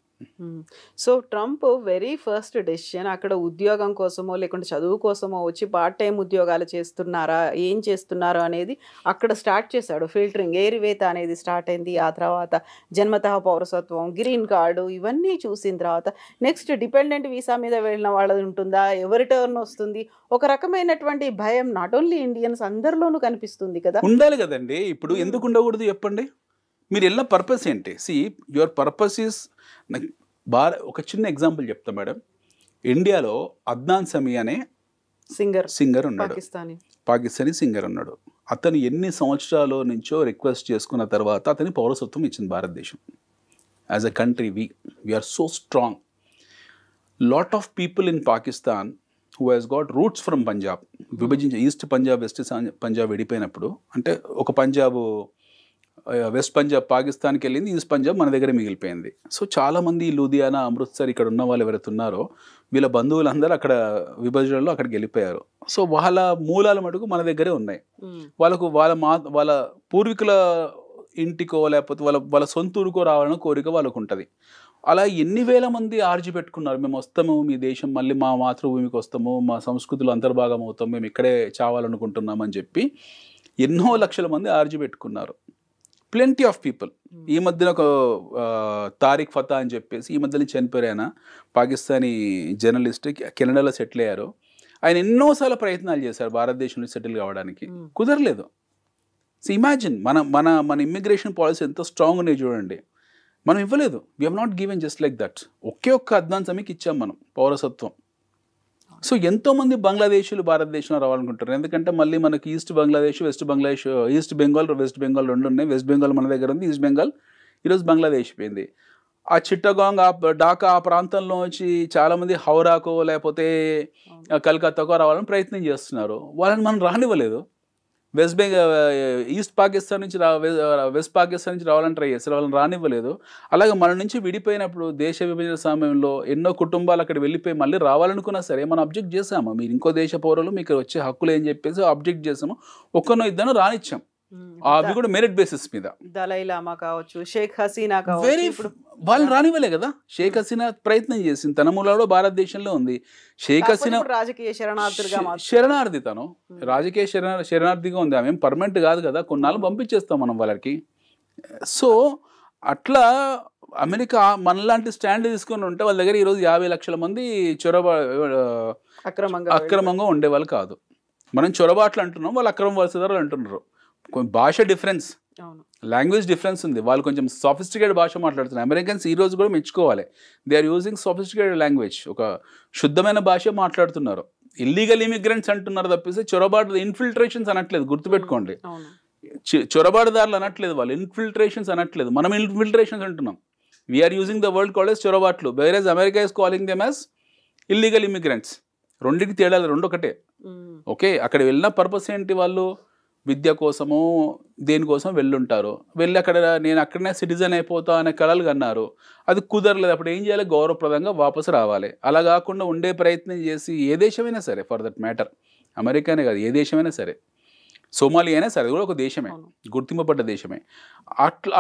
So Trump very first decision అక్కడ ఉద్యోగం కోసమో లేకుంటే చదువు కోసమో వచ్చి పార్ట్ టైం ఉద్యోగాలు చేస్తున్నారా, ఏం చేస్తున్నారో అనేది అక్కడ స్టార్ట్ చేశాడు. ఫిల్టరింగ్, ఏరివేత అనేది స్టార్ట్ అయింది. ఆ తర్వాత జన్మతః పౌరసత్వం, గ్రీన్ కార్డు, ఇవన్నీ చూసిన తర్వాత నెక్స్ట్ డిపెండెంట్ వీసా మీద వెళ్ళిన వాళ్ళది ఉంటుందా, ఎవరి టర్న్ వస్తుంది, ఒక రకమైనటువంటి భయం నాట్ ఓన్లీ ఇండియన్స్ అందరిలోనూ కనిపిస్తుంది కదా. ఉండాలి కదండి. ఇప్పుడు ఎందుకు ఉండకూడదు చెప్పండి? మీరు వెళ్ళిన పర్పస్ ఏంటి? యువర్ పర్పస్ ఈస్ ఒక చిన్న ఎగ్జాంపుల్ చెప్తా మేడం. ఇండియాలో అద్నాన్ సమీ అనే సింగర్ ఉన్నాడు, పాకిస్తానీ సింగర్ ఉన్నాడు. అతను ఎన్ని సంవత్సరాల నుంచో రిక్వెస్ట్ చేసుకున్న తర్వాత అతని పౌరసత్వం ఇచ్చింది భారతదేశం. As a country we are so strong. Lot of people in Pakistan who has got roots from Punjab, విభజించి ఈస్ట్ పంజాబ్ వెస్ట్ పంజాబ్ విడిపోయినప్పుడు, అంటే ఒక పంజాబ్ వెస్ట్ పంజాబ్ పాకిస్తాన్కి వెళ్ళింది, ఈస్ట్ పంజాబ్ మన దగ్గర మిగిలిపోయింది. సో చాలామంది లూధియానా, అమృత్సర్ ఇక్కడ ఉన్న వాళ్ళు ఎవరైతే ఉన్నారో వీళ్ళ బంధువులందరూ అక్కడ విభజనలో అక్కడికి వెళ్ళిపోయారు. సో వాళ్ళ మూలాల మటుకు మన దగ్గరే ఉన్నాయి. వాళ్ళకు వాళ్ళ పూర్వీకుల ఇంటికో లేకపోతే వాళ్ళ సొంత ఊరికో రావాలన్న కోరిక వాళ్ళకు ఉంటుంది. అలా ఎన్ని వేల మంది ఆర్జీ పెట్టుకున్నారు, మేము వస్తాము మీ దేశం, మళ్ళీ మా మాతృభూమికి వస్తాము, మా సంస్కృతిలో అంతర్భాగం అవుతాం, మేము ఇక్కడే చావాలనుకుంటున్నామని చెప్పి ఎన్నో లక్షల మంది ఆర్జీ పెట్టుకున్నారు. Plenty of people. ఈ మధ్యన ఒక తారిక్ ఫతా అని చెప్పేసి ఈ మధ్యలో చనిపోయారు ఆయన, పాకిస్తానీ జర్నలిస్ట్, కెనడాలో సెటిల్ అయ్యారు. ఆయన ఎన్నోసార్లు ప్రయత్నాలు చేశారు భారతదేశంలో సెటిల్ కావడానికి, కుదరలేదు. సో ఇమాజిన్ మన ఇమ్మిగ్రేషన్ పాలసీ ఎంత స్ట్రాంగ్ ఉన్నాయి చూడండి. మనం ఇవ్వలేదు, we have not given just like that. ఒక్క అద్నాన్ సమీకి ఇచ్చాం మనం పౌరసత్వం. సో ఎంతోమంది బంగ్లాదేశీలు భారతదేశంలో రావాలనుకుంటారు. ఎందుకంటే మళ్ళీ మనకి ఈస్ట్ బంగ్లాదేశ్, వెస్ట్ బెంగాల్ 2 ఉన్నాయి. వెస్ట్ బెంగాల్ మన దగ్గర ఉంది, ఈస్ట్ బెంగాల్ ఈరోజు బంగ్లాదేశ్ పోయింది. ఆ చిట్టగాంగ్, ఢాకా ఆ ప్రాంతంలో వచ్చి చాలామంది హౌరాకో లేకపోతే కలకత్తాకో రావాలని ప్రయత్నం చేస్తున్నారు. వాళ్ళని మనం రానివ్వలేదు. వెస్ట్ పాకిస్తాన్ నుంచి రావాలని ట్రై చేస్తారు, వాళ్ళని రానివ్వలేదు. అలాగే మన నుంచి విడిపోయినప్పుడు దేశ విభజన సమయంలో ఎన్నో కుటుంబాలు అక్కడ వెళ్ళిపోయి మళ్ళీ రావాలనుకున్నా సరే మనం అబ్జెక్ట్ చేసాము. మీరు ఇంకో దేశ పౌరులు మీకు వచ్చే హక్కులు ఏం చెప్పేసి అబ్జెక్ట్ చేసాము. ఒక్కనో ఇద్దరు రానిచ్చాం, అవి కూడా మెరిట్ బేసిస్ మీద. దలైలామా కావచ్చు, షేక్ హసీనా కావచ్చు, వాళ్ళని రానివ్వలే కదా. షేక్ హసీనా ప్రయత్నం చేసింది, తన మూలలో భారతదేశంలో ఉంది. షేక్ హసీనా రాజకీయ శరణార్థి, తను రాజకీయ శరణార్థిగా ఉంది. ఆమె పర్మనెంట్ కాదు కదా, కొన్నాళ్ళు పంపించేస్తాం మనం వాళ్ళకి. సో అట్లా అమెరికా మనలాంటి స్టాండ్ తీసుకొని ఉంటే వాళ్ళ దగ్గర ఈరోజు 50 లక్షల మంది అక్రమంగా ఉండేవాళ్ళు కాదు. మనం చొరబాట్లు అంటున్నాం, వాళ్ళు అక్రమ వలసదారులు అంటున్నారు. భాష డిఫరెన్స్, లాంగ్వేజ్ డిఫరెన్స్ ఉంది. వాళ్ళు కొంచెం సాఫిస్టికేటెడ్ భాష మాట్లాడుతున్నారు. అమెరికన్స్ ఈ రోజు కూడా మెచ్చుకోవాలి, they are using sophisticated language, ఒక శుద్ధమైన భాష మాట్లాడుతున్నారు. ఇల్లీగల్ ఇమిగ్రెంట్స్ అంటున్నారు తప్పిస్తే చొరబాటు ఇన్ఫిల్ట్రేషన్స్ అనట్లేదు, గుర్తుపెట్టుకోండి. చొరబాటుదారులు అనట్లేదు, వాళ్ళు ఇన్ఫిల్ట్రేషన్స్ అనట్లేదు, మనం ఇన్ఫిల్ట్రేషన్స్ అంటున్నాం. We are using the word called as చొరబాట్లు, whereas America is calling them as illegal immigrants. రెండింటికి తేడాలు, రెండు ఒకటే. ఓకే, అక్కడ వెళ్ళిన పర్పస్ ఏంటి? వాళ్ళు విద్య కోసము దేనికోసం వెళ్ళుంటారు. వెళ్ళి అక్కడ నేను అక్కడనే సిటిజన్ అయిపోతా అనే కలలు కన్నారు. అది కుదరలేదు. అప్పుడు ఏం చేయాలి? గౌరవప్రదంగా వాపసు రావాలి. అలా కాకుండా ఉండే ప్రయత్నం చేసి, ఏ దేశమైనా సరే, ఫర్ దట్ మ్యాటర్ అమెరికానే కాదు, ఏ దేశమైనా సరే, సోమాలియా అయినా సరే, అది కూడా ఒక దేశమే, గుర్తింపబడ్డ దేశమే.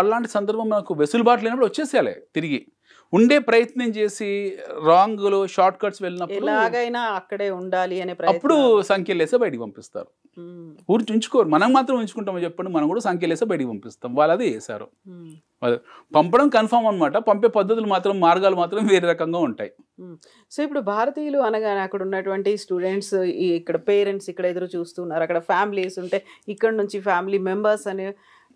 అలాంటి సందర్భం మనకు వెసులుబాటు లేనప్పుడు వచ్చేసేయాలి. తిరిగి ఉండే ప్రయత్నం చేసి రాంగ్లో షార్ట్ కట్స్ వెళ్ళినప్పుడు ఎలాగైనా అక్కడే ఉండాలి అనే అప్పుడు సంఖ్యలు వేసే బయటికి పంపిస్తారు. ఊరికి ఉంచుకోరు. మనం మాత్రం ఉంచుకుంటామో చెప్పండి, మనం కూడా సంఖ్యలు వేసే బయటికి పంపిస్తాం. వాళ్ళు అదే వేశారు. పంపడం కన్ఫామ్ అనమాట, పంపే పద్ధతులు మాత్రం, మార్గాలు మాత్రం వేరే రకంగా ఉంటాయి. సో ఇప్పుడు భారతీయులు అనగానే అక్కడ ఉన్నటువంటి స్టూడెంట్స్, ఇక్కడ పేరెంట్స్ ఇక్కడ ఎదురు చూస్తున్నారు, అక్కడ ఫ్యామిలీస్ ఉంటే ఇక్కడ నుంచి ఫ్యామిలీ మెంబర్స్ అని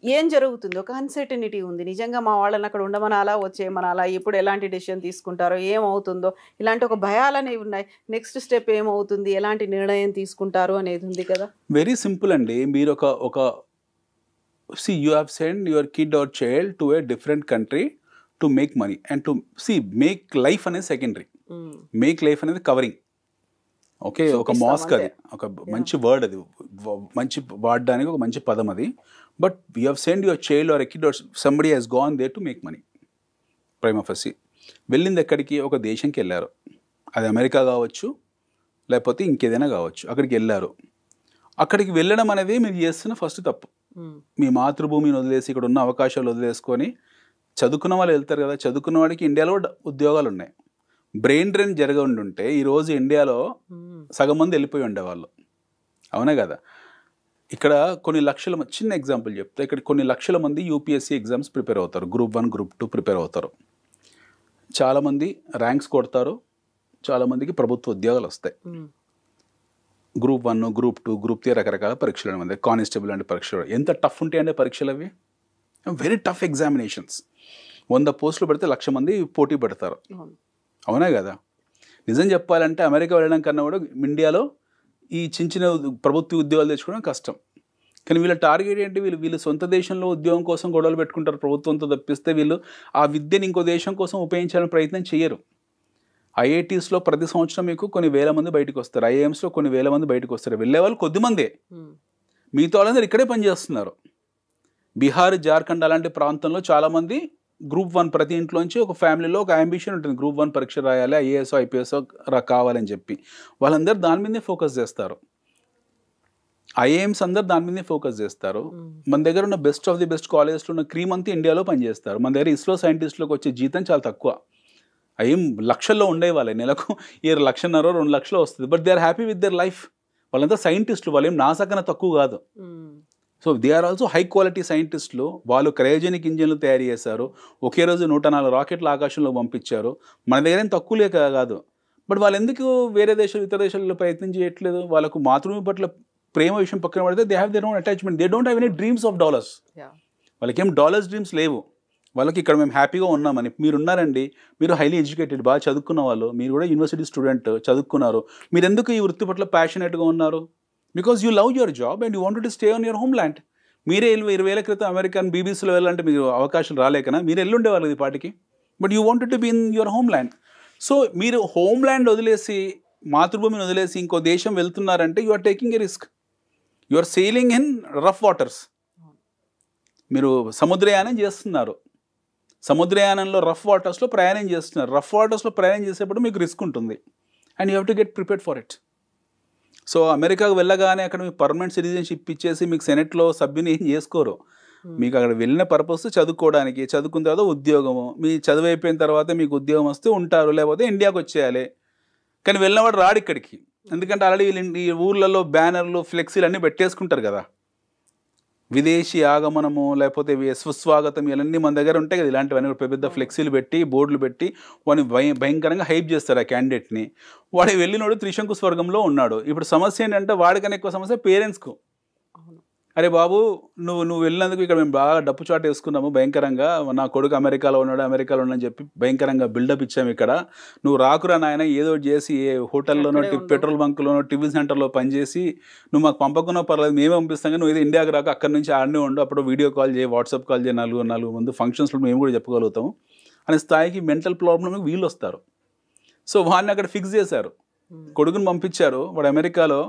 ఏం జరుగుతుంది? ఒక అన్సర్టనిటీ ఉంది. నిజంగా మా వాళ్ళని అక్కడ ఉండమనాలా, వచ్చేయమనాలా, ఎప్పుడు ఎలాంటి డెసిషన్ తీసుకుంటారో, ఏమవుతుందో, ఇలాంటి ఒక భయాలు అనేవి ఉన్నాయి. నెక్స్ట్ స్టెప్ ఏమవుతుంది, ఎలాంటి నిర్ణయం తీసుకుంటారు అనేది ఉంది కదా. వెరీ సింపుల్ అండి. మీరు ఒక see you have sent your kid or child to a different country to make money and to make life అనేది సెకండరీ, మేక్ లైఫ్ అనేది కవరింగ్. ఓకే, ఒక మాస్క్, అది ఒక మంచి వర్డ్, అది మంచి వాడడానికి ఒక మంచి పదం అది. But you have send your child or a kid or somebody he's gone there to make money. Prime ఆఫర్సీ వెళ్ళింది ఎక్కడికి? ఒక దేశంకి వెళ్ళారు. అది అమెరికా కావచ్చు, లేకపోతే ఇంకేదైనా కావచ్చు. అక్కడికి వెళ్ళారు. అక్కడికి వెళ్ళడం అనేది మీరు చేస్తున్న ఫస్ట్ తప్పు. మీ మాతృభూమిని వదిలేసి, ఇక్కడ ఉన్న అవకాశాలు వదిలేసుకొని, చదువుకున్న వాళ్ళు వెళ్తారు కదా, చదువుకున్న వాడికి ఇండియాలో ఉద్యోగాలు ఉన్నాయి. బ్రెయిన్ డ్రైన్ జరగ ఉండుంటే ఈరోజు ఇండియాలో సగం మంది వెళ్ళిపోయి ఉండేవాళ్ళు. అవునా కదా? ఇక్కడ కొన్ని లక్షల, చిన్న ఎగ్జాంపుల్ చెప్తే, ఇక్కడ కొన్ని లక్షల మంది యూపీఎస్సీ ఎగ్జామ్స్ ప్రిపేర్ అవుతారు, గ్రూప్ 1 గ్రూప్ 2 ప్రిపేర్ అవుతారు. చాలామంది ర్యాంక్స్ కొడతారు, చాలామందికి ప్రభుత్వ ఉద్యోగాలు వస్తాయి. గ్రూప్ 1 గ్రూప్ 2 గ్రూప్ 3 రకరకాల పరీక్షలు ఉన్నాయి. కానిస్టేబుల్ అంటే పరీక్షలు ఎంత టఫ్ ఉంటాయంటే పరీక్షలు అవి, వెరీ టఫ్ ఎగ్జామినేషన్స్. 100 పోస్టులు పెడితే 1,00,000 మంది పోటీ పెడతారు. అవునా కదా? నిజం చెప్పాలంటే అమెరికా వెళ్ళడం కన్నా కూడా ఇండియాలో ఈ చిన్న ప్రభుత్వ ఉద్యోగాలు తెచ్చుకోవడం కష్టం. కానీ వీళ్ళ టార్గెట్ ఏంటి? వీళ్ళు సొంత దేశంలో ఉద్యోగం కోసం గొడవలు పెట్టుకుంటారు ప్రభుత్వంతో తప్పిస్తే, వీళ్ళు ఆ విద్యను ఇంకో దేశం కోసం ఉపయోగించాలని ప్రయత్నం చేయరు. ఐఐటీస్లో ప్రతి సంవత్సరం మీకు కొన్ని వేల మంది బయటకు వస్తారు, ఐఐఎమ్స్లో కొన్ని వేల మంది బయటకు వస్తారు. వెళ్ళే వాళ్ళు కొద్దిమందే, మిగతా వాళ్ళందరూ ఇక్కడే పనిచేస్తున్నారు. బీహార్, జార్ఖండ్ అలాంటి ప్రాంతంలో చాలామంది గ్రూప్ 1 ప్రతి ఇంట్లోంచి ఒక ఫ్యామిలీలో ఒక అంబిషన్ ఉంటుంది, గ్రూప్ 1 పరీక్ష రాయాలి, ఐఏఎస్ ఐపీఎస్ కావాలని చెప్పి. వాళ్ళందరూ దాని మీదే ఫోకస్ చేస్తారు. ఐఏఎమ్స్ అందరు దాని మీదే ఫోకస్ చేస్తారు. మన దగ్గర ఉన్న బెస్ట్ ఆఫ్ ది బెస్ట్ కాలేజెస్లో ఉన్న క్రీమ్ అంతా ఇండియాలో పనిచేస్తారు. మన దగ్గర ఇస్రో సైంటిస్టులకు వచ్చే జీతం చాలా తక్కువ. అయ్యేం లక్షల్లో ఉండేవాళ్ళే, నెలకు 1,00,000 2 లక్షలు వస్తుంది. But they are happy with their life. వాళ్ళంతా సైంటిస్టులు, వాళ్ళు ఏం నాసా కన్నా తక్కువ కాదు. So they are also high quality సైంటిస్టులు. వాళ్ళు క్రయోజెనిక్ ఇంజిన్లు తయారు చేశారు, ఒకే రోజు 104 రాకెట్లు ఆకాశంలో పంపించారు. మన దగ్గర ఏం తక్కువలే కాదు. బట్ వాళ్ళు ఎందుకు వేరే దేశాలు, ఇతర దేశాల్లో ప్రయత్నం చేయట్లేదు? వాళ్ళకు మాతృభూమి పట్ల ప్రేమ విషయం పక్కన పడితే they have their own attachment. They don't have any dreams of dollars. వాళ్ళకి ఏం డాలర్స్ డ్రీమ్స్ లేవు. వాళ్ళకి ఇక్కడ మేము హ్యాపీగా ఉన్నామని. మీరు ఉన్నారండి, మీరు హైలీ ఎడ్యుకేటెడ్, బాగా చదువుకున్న వాళ్ళు, మీరు కూడా యూనివర్సిటీ స్టూడెంట్, చదువుకున్నారు. మీరు ఎందుకు ఈ వృత్తి పట్ల ప్యాషనేట్గా ఉన్నారు? Because you love your job and you wanted to stay on your home land. మీరే 20 ఏళ్ల క్రితం అమెరికన్ బీబీసీలో వెళ్ళాలంటే మీకు అవకాశం రాలేకనా? మీరు వెళ్ళుండేవాళ్ళు ఈ పాటికి. But you wanted to be in your homeland. So మీరు హోమ్ ల్యాండ్ వదిలేసి, మాతృభూమిని వదిలేసి ఇంకో దేశం వెళ్తున్నారంటే you are taking a risk. You are sailing in rough waters. మీరు సముద్రయానం చేస్తున్నారు. సముద్రయానంలో రఫ్ వాటర్స్లో ప్రయాణం చేస్తున్నారు. రఫ్ వాటర్స్లో ప్రయాణం చేసేప్పుడు మీకు రిస్క్ ఉంటుంది and you have to get prepared for it. So అమెరికాకు వెళ్ళగానే అక్కడ మీకు పర్మనెంట్ సిటిజన్షిప్ ఇచ్చేసి మీకు సెనెట్లో సభ్యుని ఏం చేసుకోరు. మీకు అక్కడ వెళ్ళిన పర్పస్ చదువుకోవడానికి, చదువుకున్న తర్వాత ఉద్యోగము, మీ చదువు అయిపోయిన తర్వాత మీకు ఉద్యోగం వస్తే ఉంటారు, లేకపోతే ఇండియాకి వచ్చేయాలి. కానీ వెళ్ళినవాడు రాడు ఇక్కడికి. ఎందుకంటే ఆల్రెడీ ఈ ఊర్లలో బ్యానర్లు, ఫ్లెక్సీలు అన్నీ పెట్టేసుకుంటారు కదా. విదేశీ ఆగమనము లేకపోతే సుస్వాగతం ఇవన్నీ మన దగ్గర ఉంటాయి కదా, ఇలాంటివన్నీ పెద్ద పెద్ద ఫ్లెక్సీలు పెట్టి బోర్డులు పెట్టి వాడిని భయంకరంగా హైప్ చేస్తారు ఆ క్యాండిడేట్ని. వాడు వెళ్ళినోడు త్రిశంకు స్వర్గంలో ఉన్నాడు. ఇప్పుడు సమస్య ఏంటంటే వాడికన్నా ఎక్కువ సమస్య పేరెంట్స్కు. అరే బాబు నువ్వు వెళ్ళినందుకు ఇక్కడ మేము బాగా డప్పు చాటు వేసుకున్నాము భయంకరంగా, నా కొడుకు అమెరికాలో ఉన్నాడని చెప్పి భయంకరంగా బిల్డప్ ఇచ్చాము ఇక్కడ, నువ్వు రాకురా నాయన ఏదో చేసి ఏ హోటల్లోనో పెట్రోల్ బంక్లోనో టిఫిన్ సెంటర్లో పనిచేసి నువ్వు మాకు పంపకున్నా పర్లేదు మేమే పంపిస్తాం, నువ్వు ఏదో ఇండియాకి రాక అక్కడి నుంచి ఆడనే ఉండు, అప్పుడు వీడియో కాల్ చేయి వాట్సాప్ కాల్ చేయి, నాలుగు ముందు ఫంక్షన్స్లో మేము కూడా చెప్పగలుగుతాము అనే స్థాయికి మెంటల్ ప్రాబ్లమ్కి వీళ్ళు వస్తారు. సో వాడిని అక్కడ ఫిక్స్ చేశారు, కొడుకుని పంపించారు, వాడు అమెరికాలో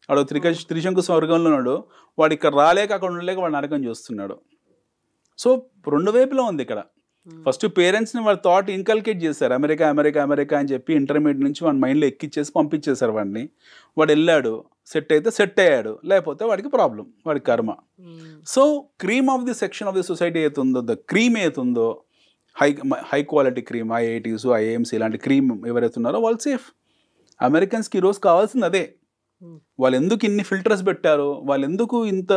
వాడు త్రిశంకు స్వర్గంలో ఉన్నాడు, వాడు ఇక్కడ రాలేక అక్కడ ఉండలేక వాడు నరకం చూస్తున్నాడు. సో రెండు వైపులో ఉంది ఇక్కడ. ఫస్ట్ పేరెంట్స్ని వాడి థాట్ ఇన్కల్కేట్ చేశారు, అమెరికా అమెరికా అమెరికా అని చెప్పి ఇంటర్మీడియట్ నుంచి వాడి మైండ్లో ఎక్కిచ్చేసి పంపించేశారు వాడిని. వాడు వెళ్ళాడు, సెట్ అయితే సెట్ అయ్యాడు, లేకపోతే వాడికి ప్రాబ్లం, వాడి కర్మ. So cream of the section of the society ఏతుందో, ద క్రీమ్ ఏతుందో, high quality cream, IITs IAMs ఇలాంటి క్రీమ్ ఎవరైతే ఉన్నారో వాళ్ళు సేఫ్. అమెరికన్స్కి ఈరోజు కావాల్సింది అదే. వాళ్ళు ఎందుకు ఇన్ని ఫిల్టర్స్ పెట్టారు, వాళ్ళు ఎందుకు ఇంత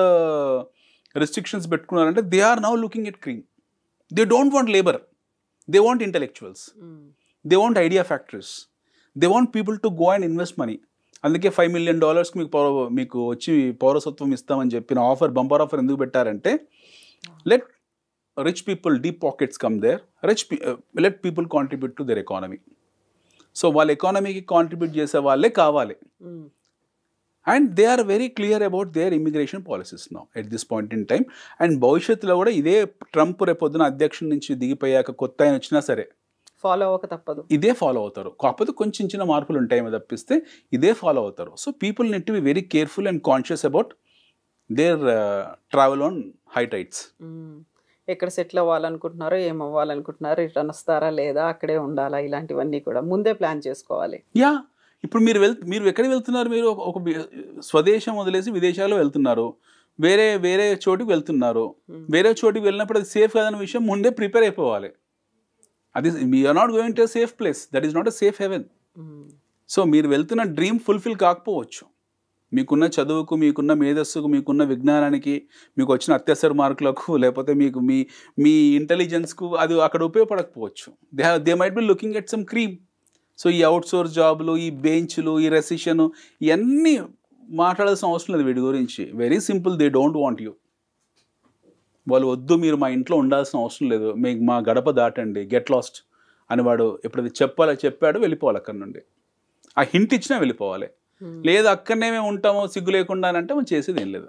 రెస్ట్రిక్షన్స్ పెట్టుకున్నారంటే they are now looking at cream. They don't want labour, they want intellectuals, they want idea factories, they want people to go and invest money. అందుకే $5 million మీకు వచ్చి పౌరసత్వం ఇస్తామని చెప్పిన ఆఫర్, బంపర్ ఆఫర్ ఎందుకు పెట్టారంటే let rich people deep pockets come there, let people contribute to their economy. So వాళ్ళ ఎకానమీకి కాంట్రిబ్యూట్ చేసే వాళ్ళే కావాలి. And they are very clear about their immigration policies now at this point in time. And భవిష్యత్తులో కూడా ఇదే Trump రేపొద్దున అధ్యక్షుడి నుంచి దిగిపోయాక కొత్త ఆయన వచ్చినా సరే ఫాలో అవ్వక తప్పదు, ఇదే ఫాలో అవుతారు. కాకపోతే కొంచెం చిన్న మార్పులు ఉంటాయేమో తప్పిస్తే ఇదే ఫాలో అవుతారు. So people need to be very careful and conscious about their travel on high tights. ఎక్కడ సెటిల్ అవ్వాలనుకుంటున్నారో, ఏం అవ్వాలనుకుంటున్నారో, రిటర్న్ వస్తారా లేదా, అక్కడే ఉండాలా, ఇలాంటివన్నీ కూడా ముందే ప్లాన్ చేసుకోవాలి. యా, ఇప్పుడు మీరు ఎక్కడికి వెళ్తున్నారు, మీరు ఒక స్వదేశం వదిలేసి విదేశాల్లో వెళ్తున్నారు, వేరే చోటుకి వెళ్తున్నారు. వేరే చోటుకి వెళ్ళినప్పుడు అది సేఫ్ కాదన్న విషయం ముందే ప్రిపేర్ అయిపోవాలి. అది we are not going to safe place, that is not a safe haven. So మీరు వెళ్తున్న డ్రీమ్ ఫుల్ఫిల్ కాకపోవచ్చు, మీకున్న చదువుకు, మీకున్న మేధస్సుకు, మీకున్న విజ్ఞానానికి, మీకు వచ్చిన అత్యవసర మార్కులకు, లేకపోతే మీకు మీ ఇంటెలిజెన్స్కు అది అక్కడ ఉపయోగపడకపోవచ్చు. They might be looking at some cream. So ఈ అవుట్సోర్స్ జాబులు, ఈ బెంచ్లు, ఈ రెసిషను, ఇవన్నీ మాట్లాడాల్సిన అవసరం లేదు వీటి గురించి. Very simple, they don't want you. వాళ్ళు వద్దు, మీరు మా ఇంట్లో ఉండాల్సిన అవసరం లేదు, మీకు మా గడప దాటండి, గెట్ లాస్ట్ అని వాడు ఎప్పుడైతే చెప్పాడో వెళ్ళిపోవాలి అక్కడి నుండి. ఆ హింట్ ఇచ్చినా వెళ్ళిపోవాలి. లేదు అక్కడనే మేము ఉంటామో సిగ్గు లేకుండా అని అంటే మనం చేసేది ఏం లేదు.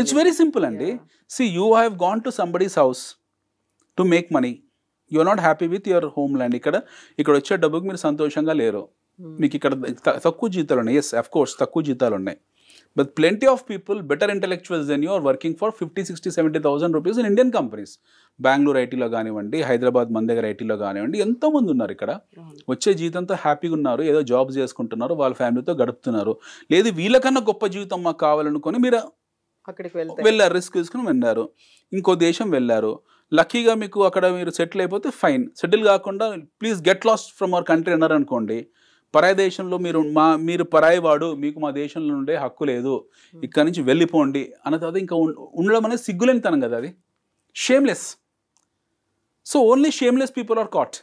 ఇట్స్ వెరీ సింపుల్ అండి. See you have gone to somebody's house to make money, you are not happy with your homeland. ఇక్కడ వచ్చే డబ్బుకి మీరు సంతోషంగా లేరు, మీకు ఇక్కడ తక్కువ జీతాలు ఉన్నాయి. ఎస్, అఫ్ కోర్స్ తక్కువ జీతాలు ఉన్నాయి. But plenty of people, better intellectuals than you, are working for 50, 60, 70,000 rupees in Indian companies. Bengaluru ఐటీలో కానివ్వండి, హైదరాబాద్ మన దగ్గర ఐటీలో కానివ్వండి, ఎంతోమంది ఉన్నారు ఇక్కడ. వచ్చే జీతంతో హ్యాపీగా ఉన్నారు, ఏదో జాబ్స్ చేసుకుంటున్నారు, వాళ్ళ ఫ్యామిలీతో గడుపుతున్నారు. లేదు వీళ్ళకన్నా గొప్ప జీవితం మాకు కావాలనుకొని మీరు అక్కడికి వెళ్ళారు, రిస్క్ తీసుకుని వెళ్ళారు, ఇంకో దేశం వెళ్ళారు. లక్కీగా మీకు అక్కడ మీరు సెటిల్ అయిపోతే ఫైన్. సెటిల్ కాకుండా please get lost from our country అన్నారు అనుకోండి, పరాయి దేశంలో మీరు పరాయి వాడు, మీకు మా దేశంలో ఉండే హక్కు లేదు, ఇక్కడ నుంచి వెళ్ళిపోండి అన్న తర్వాత ఇంకా ఉండడం అనేది సిగ్గులేనితనం కదా, అది shameless. So only shameless people are caught.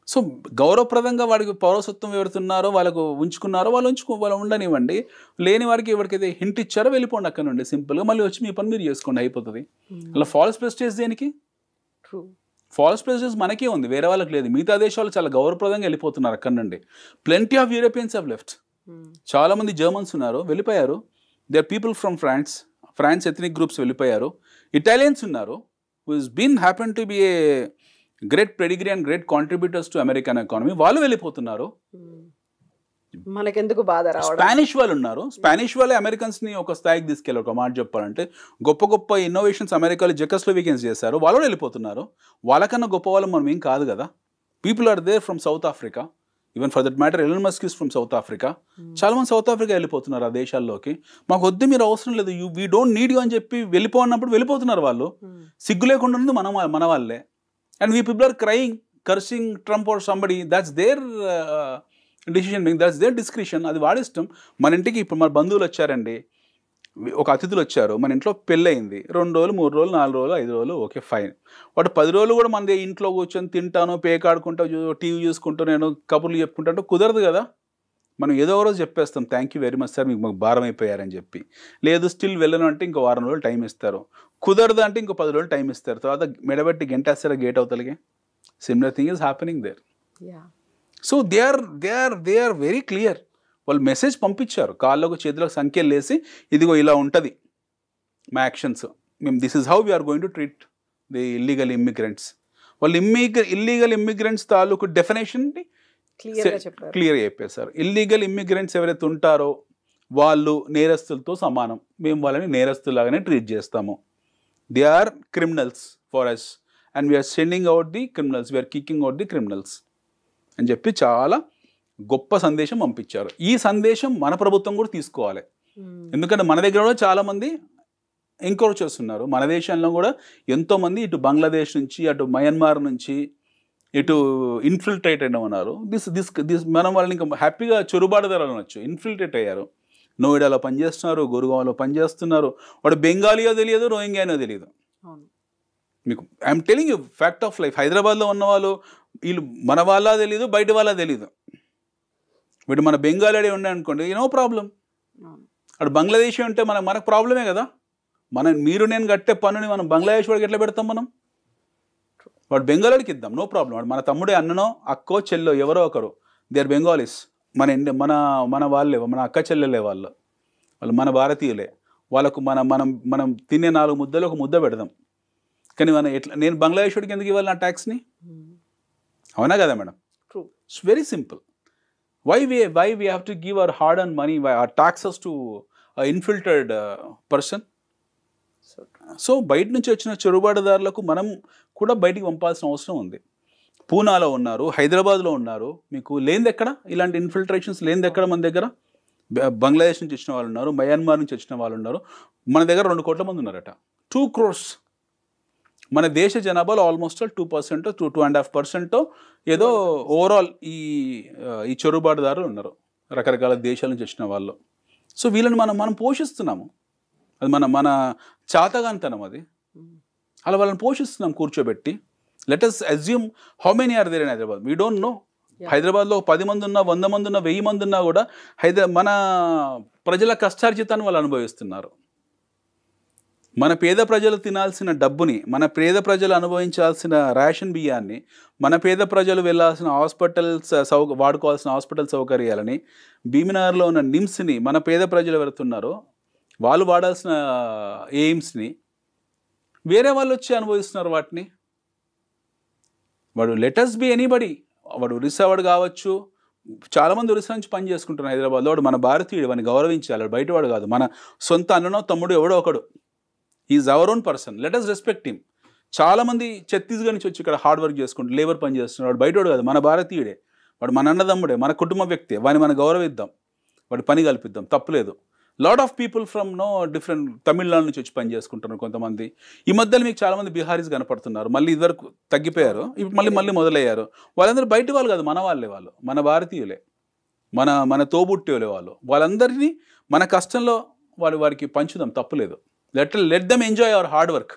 So గౌరవప్రదంగా వాడికి పౌరసత్వం ఎవరుతున్నారో వాళ్ళకు ఉంచుకున్నారో వాళ్ళు ఉండనివ్వండి. లేని వారికి ఎవరికైతే హింట్ ఇచ్చారో వెళ్ళిపోండి అక్కడ నుండి సింపుల్గా, మళ్ళీ వచ్చి మీ పని మీరు చేసుకోండి, అయిపోతుంది. అలా ఫాల్స్ ప్రెస్టేజ్ దేనికి? ఫాల్స్ ప్రెస్టేజ్ మనకే ఉంది, వేరే వాళ్ళకి లేదు. మిగతా దేశాలు చాలా గౌరవప్రదంగా వెళ్ళిపోతున్నారు అక్కడ నుండి. Plenty of Europeans have left. చాలామంది జర్మన్స్ ఉన్నారు, వెళ్ళిపోయారు. They are people from France ethnic groups వెళ్ళిపోయారు. ఇటాలియన్స్ ఉన్నారు, who is been happen to be a great pedigree and great contributors to American economy, వాళ్ళు వెళ్ళిపోతున్నారు. మనకెందుకు బాధ రావడం. స్పానిష్ వాళ్ళు ఉన్నారు, స్పానిష్ వాళ్ళే అమెరికన్స్ని ఒక స్థాయికి తీసుకెళ్ళారు. ఒక మాట చెప్పాలంటే గొప్ప గొప్ప ఇన్నోవేషన్స్ అమెరికాలో జెకోస్లోవేకియన్స్ చేశారు, వాళ్ళు వెళ్ళిపోతున్నారు. వాళ్ళకన్నా గొప్ప వాళ్ళు మనం ఏం కాదు కదా. People are there from South Africa, even for that matter Elon Musk is from South Africa. చాలా మంది సౌత్ ఆఫ్రికా వెళ్ళిపోతున్నారు ఆ దేశాల్లోకి. మాకు వద్దు, మీరు అవసరం లేదు, వీ డోంట్ నీడ్ యూ అని చెప్పి వెళ్ళిపోయినప్పుడు వెళ్ళిపోతున్నారు వాళ్ళు. సిగ్గు లేకుండా ఉంది మన వాళ్ళే. And we people are crying, cursing Trump or somebody. That's their decision making, that's their discretion, అది వాడి ఇష్టం. మన ఇంటికి ఇప్పుడు మన బంధువులు వచ్చారండి, ఒక అతిథులు వచ్చారు, మన ఇంట్లో పెళ్ళయింది, 2 రోజులు 3 రోజులు 4 రోజులు 5 రోజులు ఓకే ఫైన్. వాడు 10 రోజులు కూడా మన ఇంట్లో కూర్చొని తింటాను, పేకాడుకుంటా, టీవీ చూసుకుంటూ నేను కబుర్లు చెప్పుకుంటాను కుదరదు కదా. మనం ఏదో ఒక రోజు చెప్పేస్తాం, thank you very much sir, మీకు మాకు భారం అయిపోయారని చెప్పి. లేదు స్టిల్ వెళ్ళను అంటే ఇంకో వారం రోజులు టైం ఇస్తారు. కుదరదు అంటే ఇంకో 10 రోజులు టైం ఇస్తారు. తర్వాత మెడబెట్టి గంటేస్తారా గేట్ అవతలికి. Similar thing is happening there. So they are very clear. వాళ్ళు మెసేజ్ పంపించారు, కాళ్ళకు చేతులకు సంఖ్యలు వేసి, ఇదిగో ఇలా ఉంటుంది మా యాక్షన్స్, మేము this is how we are going to treat the illegal immigrants. వాళ్ళు ఇల్లీగల్ ఇమ్మిగ్రెంట్స్ తాలూకు డెఫినేషన్ని క్లియర్గా చెప్పేశారు. ఇల్లీగల్ ఇమ్మిగ్రెంట్స్ ఎవరైతే ఉంటారో వాళ్ళు నేరస్తులతో సమానం, మేము వాళ్ళని నేరస్తులాగానే ట్రీట్ చేస్తాము. They are criminals for us and we are sending out the criminals, we are kicking out the criminals అని చెప్పి చాలా గొప్ప సందేశం పంపించారు. ఈ సందేశం మన ప్రభుత్వం కూడా తీసుకోవాలి. ఎందుకంటే మన దగ్గర కూడా చాలామంది ఎంకరేజ్ చేస్తున్నారు. మన దేశంలో కూడా ఎంతోమంది ఇటు బంగ్లాదేశ్ నుంచి, అటు మయన్మార్ నుంచి, ఇటు ఇన్ఫిల్ట్రేట్ అయిన ఉన్నారు. దిస్ మనం వాళ్ళని ఇంకా హ్యాపీగా చొరుబాటుదారులు అనొచ్చు. ఇన్ఫిల్ట్రేట్ అయ్యారు. నోయిడాలో పనిచేస్తున్నారు, గురుగాంలో పనిచేస్తున్నారు. వాడు బెంగాలీయో తెలియదు, రోహింగ్యానో తెలియదు. మీకు I'm telling you fact of life. హైదరాబాద్లో ఉన్న వాళ్ళు వీళ్ళు మన వాళ్ళ తెలియదు, బయట వాళ్ళ తెలియదు. వీడు మన బెంగాలీ ఉండే అనుకోండి, నో ప్రాబ్లం. అటు బంగ్లాదేశీ ఉంటే మనకు ప్రాబ్లమే కదా. మీరు నేను కట్టే పన్నుని మనం బంగ్లాదేశ్ వాడికి ఎట్లా పెడతాం మనం? వాడు బెంగాలీకి ఇద్దాం, నో ప్రాబ్లం. వాడు మన తమ్ముడే, అన్ననో అక్కో చెల్లో ఎవరో ఒకరు, దే ఆర్ బెంగాలీస్. మన వాళ్ళే, మన అక్క చెల్లెలే వాళ్ళు మన భారతీయులే. వాళ్ళకు మనం తినే 4 ముద్దలు ఒక ముద్ద పెడదాం. కానీ నేను బంగ్లాదేశ్ వాడికి ఎందుకు ఇవ్వాలి నా ట్యాక్స్ని? అవునా కదా madam? It's very simple. Why we have to give our hard-earned money, our taxes to an infiltrated person? So బయట నుంచి వచ్చిన చొరబాటుదారులకు మనం కూడా బయటికి పంపాల్సిన అవసరం ఉంది. పూనాలో ఉన్నారు, హైదరాబాద్లో ఉన్నారు. మీకు లేనిది ఎక్కడ ఇలాంటి ఇన్ఫిల్ట్రేషన్స్ లేనిది ఎక్కడ? మన దగ్గర బంగ్లాదేశ్ నుంచి వచ్చిన వాళ్ళు ఉన్నారు, మయన్మార్ నుంచి వచ్చిన వాళ్ళు ఉన్నారు. మన దగ్గర 2 కోట్ల మంది ఉన్నారట. 2 crores. మన దేశ జనాభాలో ఆల్మోస్ట్ 2% 2.5% ఏదో ఓవరాల్ ఈ చొరబాటుదారులు ఉన్నారు, రకరకాల దేశాల నుంచి వచ్చిన వాళ్ళు. సో వీళ్ళని మనం పోషిస్తున్నాము. అది మన చాతగాంతనం. అది అలా వాళ్ళని పోషిస్తున్నాం కూర్చోబెట్టి. Let us assume how many are there in Hyderabad. We don't know. హైదరాబాద్లో 10 మంది ఉన్నా, 100 మంది ఉన్నా, 1000 మంది ఉన్నా కూడా మన ప్రజల కష్టార్జితాన్ని వాళ్ళు అనుభవిస్తున్నారు. మన పేద ప్రజలు తినాల్సిన డబ్బుని, మన పేద ప్రజలు అనుభవించాల్సిన రేషన్ బియ్యాన్ని, మన పేద ప్రజలు వెళ్ళాల్సిన హాస్పిటల్స్ వాడుకోవాల్సిన హాస్పిటల్ సౌకర్యాలని, భీమినగర్లో ఉన్న నిమ్స్ని మన పేద ప్రజలు వెళ్తున్నారో వాళ్ళు వాడాల్సిన ఎయిమ్స్ని వేరే వాళ్ళు వచ్చి అనుభవిస్తున్నారు వాటిని. వాడు లెటస్ బి ఎనీబడి. వాడు ఒరిస్సా వాడు కావచ్చు, చాలామంది ఒరిస్సా నుంచి పని చేసుకుంటున్నారు హైదరాబాద్లో. వాడు మన భారతీయుడు, వాడిని గౌరవించాలి. వాడు బయటవాడు కాదు, మన సొంత అన్ననో తమ్ముడు ఎవడో ఒకడు. Is our own person, let us respect him. చాలామంది ఛత్తీస్గఢ్ నుంచి వచ్చి ఇక్కడ హార్డ్ వర్క్ చేసుకుంటారు, లేబర్ పని చేస్తున్నాడు. వాడు బయటవాడు కాదు, మన భారతీయుడే. వాడు మన అన్నదమ్ముడే, మన కుటుంబ వ్యక్తి. వాడిని మనం గౌరవిద్దాం, వాడి పని కల్పిద్దాం, తప్పులేదు. Lot of people from different Tamil Nadu నుంచి వచ్చి పని చేసుకుంటున్నారు కొంతమంది. ఈ మధ్యలో మీకు చాలామంది బీహారీస్ కనపడుతున్నారు. మళ్ళీ ఇదివరకు తగ్గిపోయారు, ఇప్పుడు మళ్ళీ మొదలయ్యారు. వాళ్ళందరూ బయట వాళ్ళు కాదు, మన వాళ్ళే. వాళ్ళు మన భారతీయులే, మన తోబుట్టేలే వాళ్ళు. వాళ్ళందరినీ మన కష్టంలో వారికి పంచుదాం, తప్పులేదు. Let them enjoy our hard work.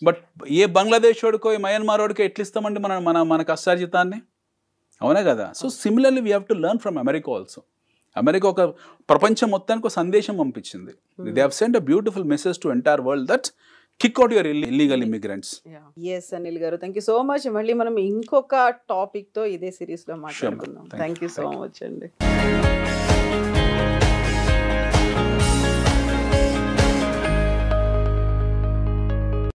But ఏ బంగ్లాదేశ్ వాడికో, ఏ మయన్మార్ వాడికో ఎట్లా ఇస్తామండి మన కష్టార్జితాన్ని? అవునా కదా? So similarly we have to learn from America also. America ఒక ప్రపంచం మొత్తానికి ఒక సందేశం పంపించింది. They have sent a beautiful message to entire world that kick out your illegal immigrants. Yes Anil garu, thank you so much. మళ్ళీ మనం ఇంకొక టాపిక్ తో ఇదే సిరీస్ లో మాట్లాడుకుందాం. థ్యాంక్ యూ సో మచ్ అండి.